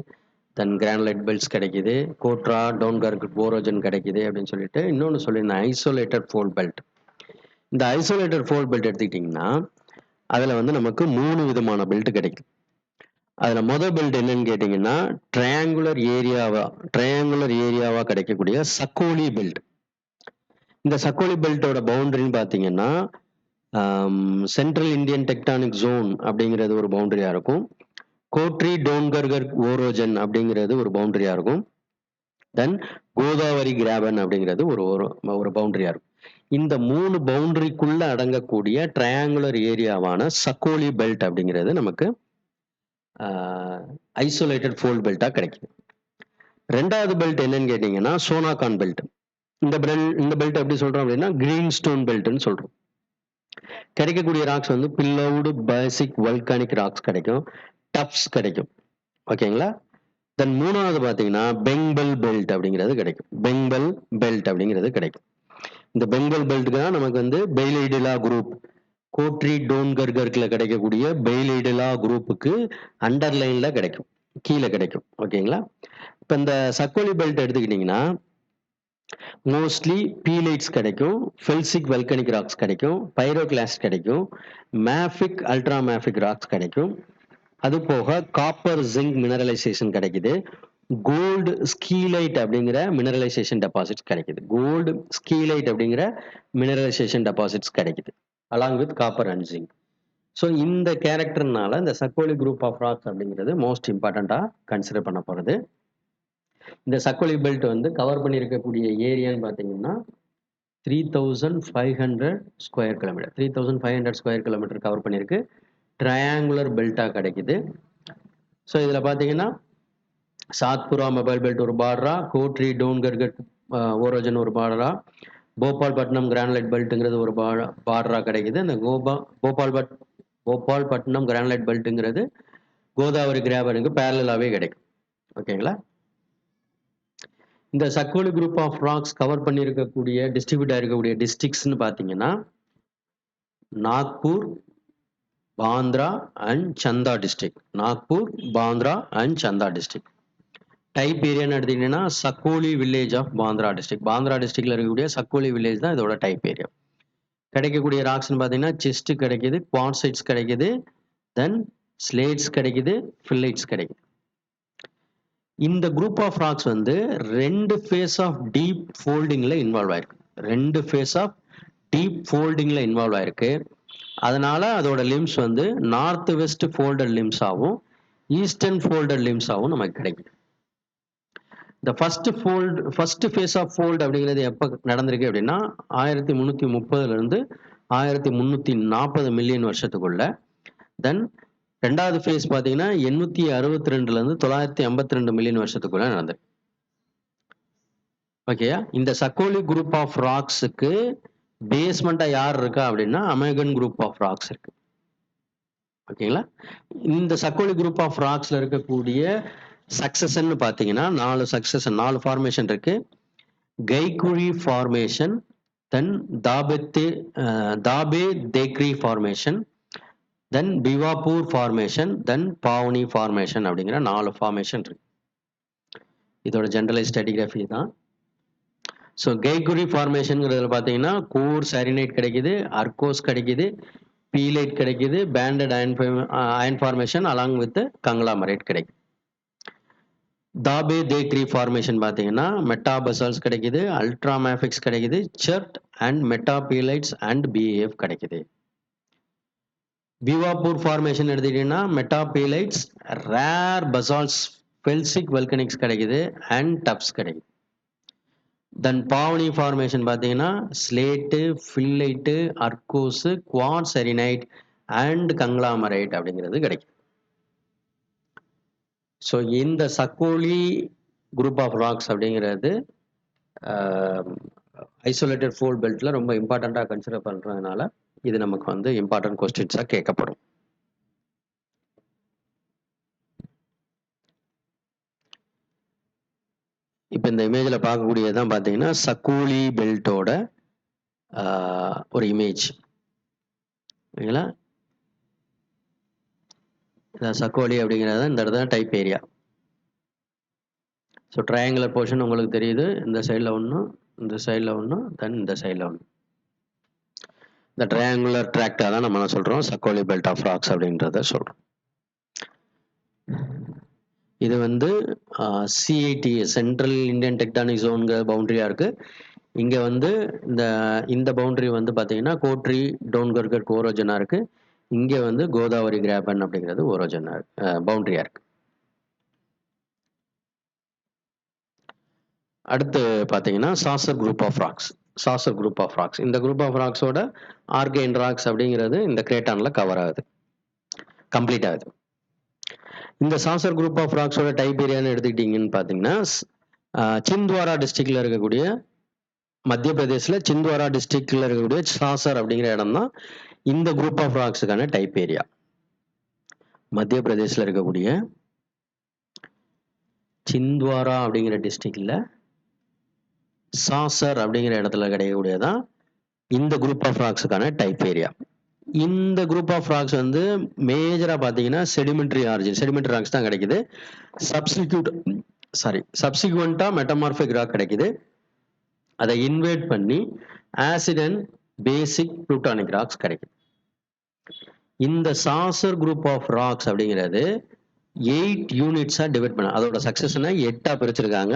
தென் கிரானுலைட் பெல்ட்ஸ் கிடைக்குது, கோட்ரா டோன்கர்க் போரோஜன் கிடைக்குது அப்படின்னு சொல்லிட்டு இன்னொன்று சொல்லியிருந்தேன் ஐசோலேட்டட் ஃபோல்ட் பெல்ட். இந்த ஐசோலேட்டட் ஃபோல்ட் பெல்ட் எடுத்துக்கிட்டிங்கன்னா அதில் வந்து நமக்கு 3 விதமான பெல்ட் கிடைக்கும். அதில் மொதல் பெல்ட் என்னன்னு கேட்டிங்கன்னா ட்ரையாங்குலர் ஏரியாவா கிடைக்கக்கூடிய சக்கோலி பெல்ட். இந்த சக்கோலி பெல்ட்டோட பவுண்டரின்னு பார்த்தீங்கன்னா சென்ட்ரல் இந்தியன் டெக்டானிக் ஜோன் அப்படிங்கிறது ஒரு பவுண்டரியாக இருக்கும். கோட்ரி டோன்கர்கர் ஓரோஜன் அப்படிங்கிறது ஒரு பவுண்டரியாக இருக்கும். தென் கோதாவரி கிராபன் அப்படிங்கிறது ஒரு பவுண்டரியாக இருக்கும். இந்த 3 பவுண்டரிக்குள்ள அடங்கக்கூடிய ட்ரையாங்குலர் ஏரியாவான சக்கோலி பெல்ட் அப்படிங்கிறது நமக்கு ஐசோலேட்டட் ஃபோல்ட் பெல்ட்டாக கிடைக்குது. ரெண்டாவது பெல்ட் என்னன்னு கேட்டிங்கன்னா சோனாகான் பெல்ட். இந்த பெல்ட் எப்படி சொல்றோம் அப்படின்னா கிரீன் ஸ்டோன் பெல்ட்னு சொல்றோம். கிடைக்கக்கூடிய ராக்ஸ் வந்து பில்லவுடு பேசிக் வல்கானிக் ராக்ஸ் கிடைக்கும், டப்ஸ் கிடைக்கும். ஓகேங்களா? தென் மூணாவது பார்த்தீங்கன்னா பெங்பல் பெல்ட் அப்படிங்கிறது கிடைக்கும். பெங்பல் பெல்ட் அப்படிங்கிறது கிடைக்கும். இந்த பெங்பல் பெல்ட்டுக்கு தான் நமக்கு வந்து பெய்லைடிலா குரூப், கோட்ரி டோன்கர்கர்ல கிடைக்கக்கூடிய பெய்லைடிலா குரூப்புக்கு அண்டர்லைன்ல கிடைக்கும், கீழே கிடைக்கும். ஓகேங்களா? இப்போ இந்த சக்கோலி பெல்ட் எடுத்துக்கிட்டிங்கன்னா மோஸ்ட்லி பீலைட்ஸ் கிடைக்கும், ஃபெல்சிக் வல்கனிக் ராக்ஸ் கிடைக்கும், பைரோகிளாஸ்ட் கிடைக்கும், மேஃபிக் அல்ட்ரா மேஃபிக் ராக்ஸ் கிடைக்கும். அது போக காப்பர் ஜிங்க் மினரலைசேஷன் கிடைக்குது, கோல்டு ஸ்கீலைட் அப்படிங்கிற மினரலைசேஷன் டெபாசிட்ஸ் கிடைக்குது. கோல்டு ஸ்கீலைட் அப்படிங்கிற மினரலைசேஷன் டெபாசிட்ஸ் கிடைக்குது along with copper and zinc. So இந்த கேரக்டர்னால இந்த சக்கோலி குரூப் ஆஃப் ராக்ஸ் அப்படிங்கிறது மோஸ்ட் இம்பார்ட்டண்ட்டாக கன்சிடர் பண்ண போகிறது. இந்த சக்கோலி பெல்ட் வந்து கவர் பண்ணியிருக்கக்கூடிய ஏரியான்னு பார்த்தீங்கன்னா 3500 square kilometre. 3500 square kilometre cover பண்ணியிருக்கு. ட்ரையாங்குலர் பெல்ட்டாக கிடைக்குது. ஸோ இதில் பார்த்தீங்கன்னா சாத்புரா மொபைல் பெல்ட் ஒரு பார்டரா, கோட்ரி டோன்கர்கட் ஓரோஜன் ஒரு பார்டரா, போபால்பட்டினம் கிரானைட் பெல்ட்டுங்கிறது ஒரு பார்டரா கிடைக்குது. இந்த போபால்பட்டினம் கிரானைட் பெல்ட்டுங்கிறது கோதாவரி கிராபனுக்கு பேரலாவே கிடைக்கும். ஓகேங்களா? இந்த Sakoli group of rocks cover பண்ணியிருக்கக்கூடிய டிஸ்ட்ரிபியூட் ஆயிருக்கக்கூடிய டிஸ்ட்ரிக்ட்ஸ்னு பார்த்தீங்கன்னா Nagpur, Bhandara and Chanda district. Nagpur, Bhandara and Chanda district. Type ஏரியான்னு எடுத்தீங்கன்னா Sakoli village of Bhandara district. Bhandara டிஸ்ட்ரிக்ட்ல இருக்கக்கூடிய சக்கோலி வில்லேஜ் தான் இதோட டைப் ஏரியா. கிடைக்கக்கூடிய ராக்ஸ்னு பார்த்தீங்கன்னா செஸ்ட் கிடைக்குது, குவார்ட்சைட்ஸ் கிடைக்குது, தென் ஸ்லேட்ஸ் கிடைக்குது, ஃபில்லைட்ஸ் கிடைக்குது. இந்த குரூப் ஆஃப் ராக்ஸ் வந்து 2 ஃபேஸ் ஆஃப் டீப் ஃபோல்டிங்ல இன்வால்வ் ஆயிருக்கு. 2 ஃபேஸ் ஆஃப் டீப் ஃபோல்டிங்ல இன்வால்வ் ஆயிருக்கு. அதனால அதோட லிம்ஸ் வந்து நார்த் வெஸ்ட் ஃபோல்டட் லிம்ஸாகவும் ஈஸ்டர்ன் ஃபோல்டட் லிம்ஸாகவும் நமக்கு கிடைக்குது. இந்த ஃபர்ஸ்ட் ஃபேஸ் ஆஃப் ஃபோல்ட் அப்படிங்கிறது எப்போ நடந்திருக்கு அப்படின்னா 1330 இருந்து 1340 மில்லியன் வருஷத்துக்குள்ள. தென் ரெண்டாவது ஃபேஸ் பார்த்தீங்கன்னா 862 இருந்து 952 மில்லியன் வருஷத்துக்குள்ள நடந்திருக்கு. ஓகேயா? இந்த சக்கோலி குரூப் ஆஃப் ராக்ஸுக்கு பேஸ்மெண்டா யார் இருக்கா அப்படின்னா அமேகன் குரூப் ஆஃப் ராக்ஸ் இருக்கு. ஓகேங்களா? இந்த சக்கோலி குரூப் ஆஃப் ராக்ஸ்ல இருக்கக்கூடிய சக்சஷன் பார்த்தீங்கன்னா 4 ஃபார்மேஷன் இருக்கு. கைகுழி ஃபார்மேஷன், தென் தாபே தேக்ரி ஃபார்மேஷன், தென் பிவாப்பூர் ஃபார்மேஷன், தென் பாவனி ஃபார்மேஷன் அப்படிங்கிற 4 ஃபார்மேஷன் இருக்கு. இதோட ஜெனரலைஸ் ஸ்ட்ராட்டிகிராஃபி தான். ஸோ கைகுழி ஃபார்மேஷன்ங்கிறதுல பார்த்தீங்கன்னா கோர் சாரினைட் கிடைக்குது, அர்கோஸ் கிடைக்குது, பீலைட் கிடைக்குது, banded iron formation along with conglomerate கிடைக்குது. தாபே தேக்ரி ஃபார்மேஷன் பார்த்தீங்கன்னா மெட்டாபசால்ஸ் கிடைக்குது, அல்ட்ராமேஃபிக்ஸ் கிடைக்குது, chert and metaphyllites and BAF கிடைக்குது. பிவாப்பூர் ஃபார்மேஷன் எடுத்துக்கிட்டீங்கன்னா மெட்டாபீலைட்ஸ், ரேர் பசால்ட்ஸ், ஃபெல்சிக் வல்கனிக்ஸ் கிடைக்குது அண்ட் டப்ஸ் கிடைக்குது. தென் பாவனி ஃபார்மேஷன் பார்த்தீங்கன்னா ஸ்லேட்டு, ஃபில்லைட்டு, அர்கோஸு, குவார்ட்சரினைட் அண்ட் கங்க்ளாமரைட் அப்படிங்கிறது கிடைக்கும். ஸோ இந்த சக்கோலி குரூப் ஆஃப் ராக்ஸ் அப்படிங்கிறது ஐசோலேட்டட் ஃபோல்ட் பெல்ட்ல ரொம்ப இம்பார்ட்டண்ட்டாக கன்சிடர் பண்ணுறதுனால இது நமக்கு வந்து இம்பார்ட்டன்ட் கொஸ்டின்ஸாக கேட்கப்படும். இப்போ இந்த இமேஜில் பார்க்கக்கூடியதான் பார்த்தீங்கன்னா சக்கோலி பெல்ட்டோட ஒரு இமேஜ். ஓகேங்களா? சக்கோலி அப்படிங்கிறது இந்த இடத்துல type area. So triangular portion உங்களுக்கு தெரியுது. இந்த சைடில் ஒன்று, இந்த சைடில் ஒன்று, தென் இந்த சைடில் ஒன்று. இந்த ட்ரையாங்குலர் ட்ராக்டா தான் நம்ம என்ன சொல்றோம், சக்கோலி பெல்ட் ஆஃப் ராக்ஸ் அப்படின்றத சொல்றோம். இது வந்து சிஐடி சென்ட்ரல் இந்தியன் டெக்டானிக் ஜோன்கிற பவுண்டரியா இருக்கு. இங்க வந்து இந்த பவுண்டரி வந்து பாத்தீங்கன்னா கோட்ரி டோன்கர்கர் ஓரோஜனா இருக்கு. இங்க வந்து கோதாவரி கிராபன் அப்படிங்கிறது ஓரோஜனா பவுண்டரியா இருக்கு. அடுத்து பாத்தீங்கன்னா Sausar group of rocks. Sausar group of rocks, இந்த குரூப் ஆஃப் ராக்ஸோட ஆர்கெயின் ராக்ஸ் அப்படிங்கிறது இந்த கிரேட்டான்ல கவர் ஆகுது, கம்ப்ளீட் ஆகுது. இந்த சாசர் குரூப் ஆஃப் ராக்ஸோட டைப் ஏரியான்னு எடுத்துக்கிட்டீங்கன்னு பாத்தீங்கன்னா சிந்த்வாரா டிஸ்ட்ரிக்ட்ல இருக்கக்கூடிய, மத்திய பிரதேஷ்ல சிந்த்வாரா டிஸ்ட்ரிக்ட்ல இருக்கக்கூடிய சாசர் அப்படிங்கிற இடம் தான் இந்த குரூப் ஆஃப் ராக்ஸுக்கான டைப் ஏரியா. மத்திய பிரதேஷ்ல இருக்கக்கூடிய சிந்த்வாரா அப்படிங்கிற டிஸ்ட்ரிக்ட்ல சாசர் அப்படிங்கிற இடத்துல கிடைக்கக்கூடியதான் இந்த குரூப் ஆஃப் ராக்ஸுக்கான டைப் ஏரியா. இந்த குரூப் ஆஃப் ராக்ஸ் வந்து மேஜரா பாத்தீங்கன்னா செடிமெண்ட்ரி ஆரிஜின், செடிமெண்ட்ரி ராக்ஸ் தான் கிடைக்குது. சப்சிக்வெண்டா மெட்டமார்பிக் ராக் கிடைக்குது. அதை இன்வேட் பண்ணி ஆசிட் அண்ட் பேசிக் புளூட்டானிக் ராக்ஸ் கிடைக்குது. இந்த சாசர் குரூப் ஆஃப் ராக்ஸ் அப்படிங்கிறது 8 யூனிட்ஸா டிவைட் பண்ண, அதோட சக்சஷனை 8ஆ பிரிச்சிருக்காங்க.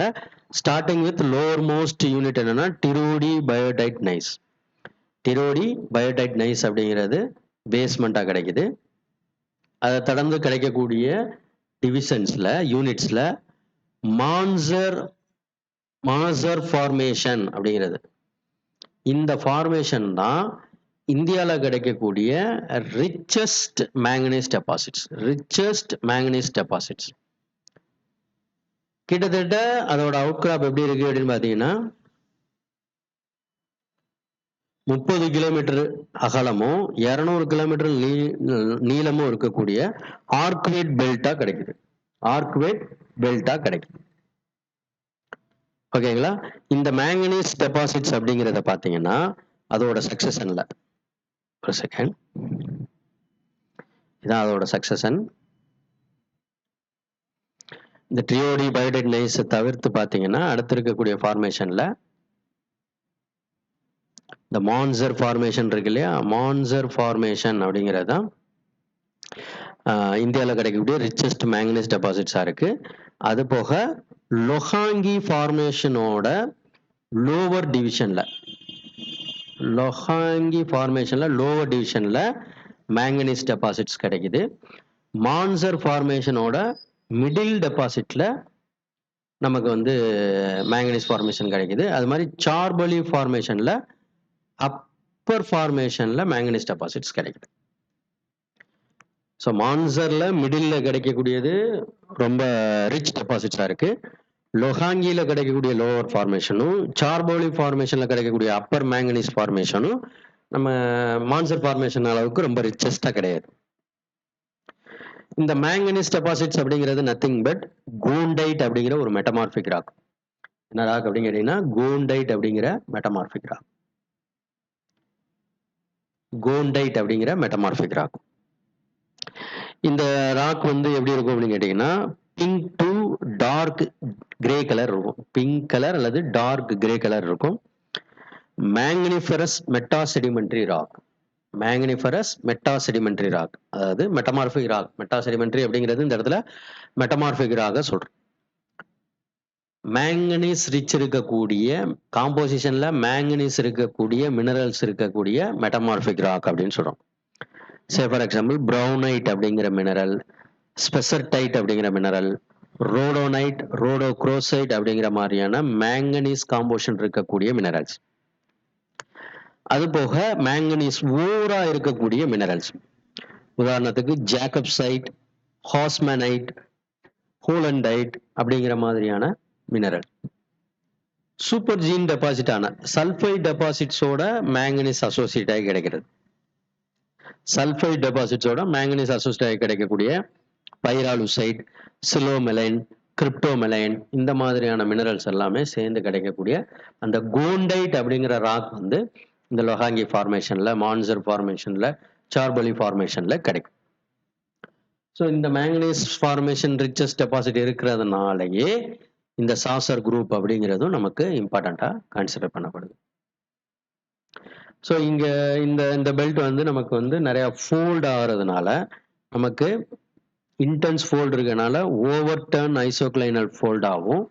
Starting with lower most unit என்னன்னா டிரோடி பயோடைட் நைஸ். டிரோடி பயோடைட் நைஸ் அப்படிங்கிறது பேஸ்மெண்டா கிடைக்குது. அதை தொடர்ந்து கிடைக்கக்கூடிய டிவிஷன்ஸ்ல யூனிட்ஸ்ல மான்சர் ஃபார்மேஷன் அப்படிங்கிறது, இந்த ஃபார்மேஷன் தான் இந்தியாவில் கிடைக்கக்கூடிய ரிச்சஸ்ட் மேங்கனீஸ் டெபாசிட்ஸ். கிட்டத்தட்ட அதோட அவுட்கிராப் எப்படி இருக்கு அப்படின்னு பாத்தீங்கன்னா 30 கிலோமீட்டர் அகலமும் 200 கிலோமீட்டர் நீளமும் இருக்கக்கூடிய ஆர்க்வேட் பெல்ட்டா கிடைக்குது. ஓகேங்களா? இந்த மேங்கனீஸ் டெபாசிட்ஸ் அப்படிங்கிறத பாத்தீங்கன்னா அதோட சக்சஷன்ல, ஒரு செகண்ட், இதான் அதோட சக்சஷன். இந்த ட்ரியோடி பயோடைட் நைஸ் தவிர்த்து பாத்தீங்கன்னா அடுத்து இருக்கக்கூடிய ஃபார்மேஷன்ல இந்த மான்சர் ஃபார்மேஷன் இருக்கு இல்லையா, மான்சர் ஃபார்மேஷன் அப்படிங்கிறது தான் இந்தியாவில் கிடைக்கக்கூடிய ரிச்சஸ்ட் மேங்கனீஸ் டெபாசிட்ஸா இருக்கு. அது போக லொஹாங்கி ஃபார்மேஷனோட லோவர் டிவிஷன்ல மேங்கனீஸ் டெபாசிட்ஸ் கிடைக்குது. மான்சர் ஃபார்மேஷனோட மிடில் டெபாசிட்ல நமக்கு வந்து மேங்கனீஸ் ஃபார்மேஷன் கிடைக்குது. அது மாதிரி சார்பலி ஃபார்மேஷன்ல அப்பர் ஃபார்மேஷன்ல மேங்கனீஸ் டெபாசிட்ஸ் கிடைக்குது. ஸோ மான்சர்ல மிடில்ல கிடைக்கக்கூடியது ரொம்ப ரிச் டெபாசிட்ஸா இருக்கு. லொஹாங்கியில கிடைக்கக்கூடிய லோவர் ஃபார்மேஷனும் சார்போலி ஃபார்மேஷன்ல கிடைக்கக்கூடிய அப்பர் மேங்கனீஸ் ஃபார்மேஷனும் நம்ம மான்சர் ஃபார்மேஷன் அளவுக்கு ரொம்ப ரிச்சஸ்டா கிடையாது. இந்த மேங்கனீஸ் டெபாசிட்ஸ் அப்படிங்கிறது நத்திங் பட் கோண்டைட் அப்படிங்கிற ஒரு மெட்டமார்பிக் ராக். என்ன ராக் அப்படின்னு கேட்டீங்கன்னா கோண்டைட் அப்படிங்கிற மெட்டமார்பிக் ராக். இந்த ராக் வந்து எப்படி இருக்கும் அப்படின்னு கேட்டீங்கன்னா pink to dark grey colour இருக்கும், பிங்க் கலர் அல்லது டார்க் கிரே கலர் இருக்கும். மேங்கனிஃபரஸ் மெட்டாசெடிமெண்ட்ரி ராக், அதாவது மெட்டமார்பிக் ராக். மெட்டாசெடிமெண்ட்ரி அப்படிங்கிறது இந்த இடத்துல மெட்டமார்பிக் ராக சொல்றோம். மேங்கனீஸ் ரிச் இருக்கக்கூடிய காம்போசிஷன்ல மேங்கனீஸ் இருக்கக்கூடிய மினரல்ஸ் இருக்கக்கூடிய மெட்டமார்பிக் ராக் அப்படின்னு சொல்றோம். சே ஃபார் எக்ஸாம்பிள் ப்ரௌனைட் அப்படிங்கிற மினரல், ஸ்பெசர்டைட் அப்படிங்கிற மினரல், ரோடோனைட், ரோடோக்ரோசைட் அப்படிங்கிற மாதிரியான மேங்கனீஸ் காம்போசிஷன் இருக்கக்கூடிய மினரல்ஸ். அது போக மேங்கனீஸ் ஓரா இருக்கக்கூடிய மினரல்ஸ், உதாரணத்துக்கு ஜாக்கப்சைட், ஹாஸ்மனைட், ஹோலண்டைட் அப்படிங்கிற மாதிரியான மினரல். சூப்பர் ஜீன் டெபாசிட்டான சல்ஃபைட் டெபாசிட்ஸோட மேங்கனீஸ் அசோசியேட் ஆகி கிடைக்கிறது. சல்ஃபைட் டெபாசிட்ஸோட மேங்கனீஸ் அசோசியேட் ஆகி கிடைக்கக்கூடிய பைராலுசைட், சிலோமெலைன், கிரிப்டோமெலைன், இந்த மாதிரியான மினரல்ஸ் எல்லாமே சேர்ந்து கிடைக்கக்கூடிய அந்த கோண்டைட் அப்படிங்கிற ராக் வந்து இந்த லொஹாங்கி ஃபார்மேஷன்ல, மான்சர் ஃபார்மேஷன்ல, சார்பலி ஃபார்மேஷன்ல கிடைக்கும். ஸோ இந்த மேங்கனீஸ் ஃபார்மேஷன் ரிச்சஸ்ட் டெபாசிட் இருக்கிறதுனாலயே இந்த சாசர் குரூப் அப்படிங்கிறதும் நமக்கு இம்பார்ட்டண்டா கன்சிடர் பண்ணப்படுது. ஸோ இங்கே இந்த பெல்ட் வந்து நமக்கு வந்து நிறையா ஃபோல்ட் ஆகிறதுனால நமக்கு இன்டென்ஸ் ஃபோல்டு இருக்கனால ஓவர் டர்ன் ஐசோக்ளைனல் ஃபோல்டாகவும்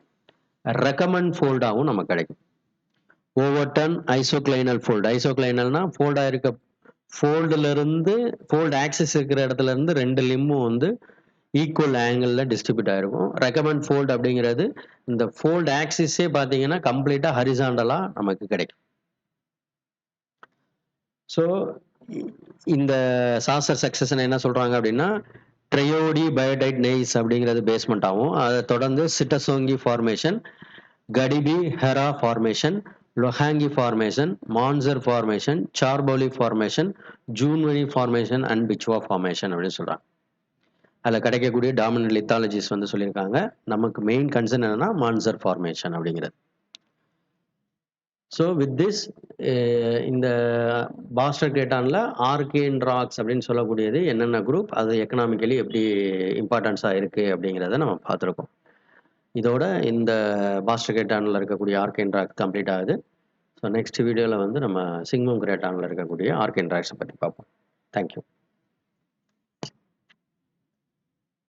ரெக்கமெண்ட் ஃபோல்டாகவும் நமக்கு கிடைக்கும். ஓவர் டர்ன் ஐசோக்ளைனல் ஐசோக்ளைனல்னா ஃபோல்டாக இருக்க ஃபோல்டுலேருந்து ஃபோல்டு ஆக்சிஸ் இருக்கிற இடத்துல இருந்து 2 லிம்மும் வந்து ஈக்குவல் ஆங்கிளில் டிஸ்ட்ரிபியூட் ஆகிருக்கும். ரெக்கமெண்ட் ஃபோல்டு அப்படிங்கிறது இந்த ஃபோல்டு ஆக்சிஸே பார்த்தீங்கன்னா கம்ப்ளீட்டாக ஹரிசாண்டலாக நமக்கு கிடைக்கும். ஸோ இந்த சாசர் சக்சஷன் என்ன சொல்கிறாங்க அப்படின்னா ட்ரையோடி பயோடைட் நெய்ஸ் அப்படிங்கிறது பேஸ்மெண்ட் ஆகும். அதை தொடர்ந்து Sitasaongi formation, Kadbikhera formation, Lohangi formation, Mansar formation, Chorbaoli formation, Junewani formation and Bichua formation அப்படின்னு சொல்கிறாங்க. அதில் கிடைக்கக்கூடிய டாமினன்ட் லித்தாலஜிஸ் வந்து சொல்லியிருக்காங்க. நமக்கு மெயின் கன்சர்ன் என்னன்னா மான்சர் ஃபார்மேஷன் அப்படிங்கிறது. ஸோ வித் திஸ் இந்த பாஸ்டர் கிரேட்டானில் ஆர்கேன் ராக்ஸ் அப்படின்னு சொல்லக்கூடியது என்னென்ன குரூப், அது எக்கனாமிக்கலி எப்படி இம்பார்ட்டன்ஸாக இருக்குது அப்படிங்கிறத நம்ம பார்த்துருக்கோம். இதோட இந்த பாஸ்டர் கிரேட்டானில் இருக்கக்கூடிய ஆர்கேன் ராக் கம்ப்ளீட் ஆகுது. ஸோ நெக்ஸ்ட் வீடியோவில் வந்து நம்ம சிங்மம் கிரேட்டானில் இருக்கக்கூடிய ஆர்கேன் ராக்ஸை பற்றி பார்ப்போம். தேங்க்யூ.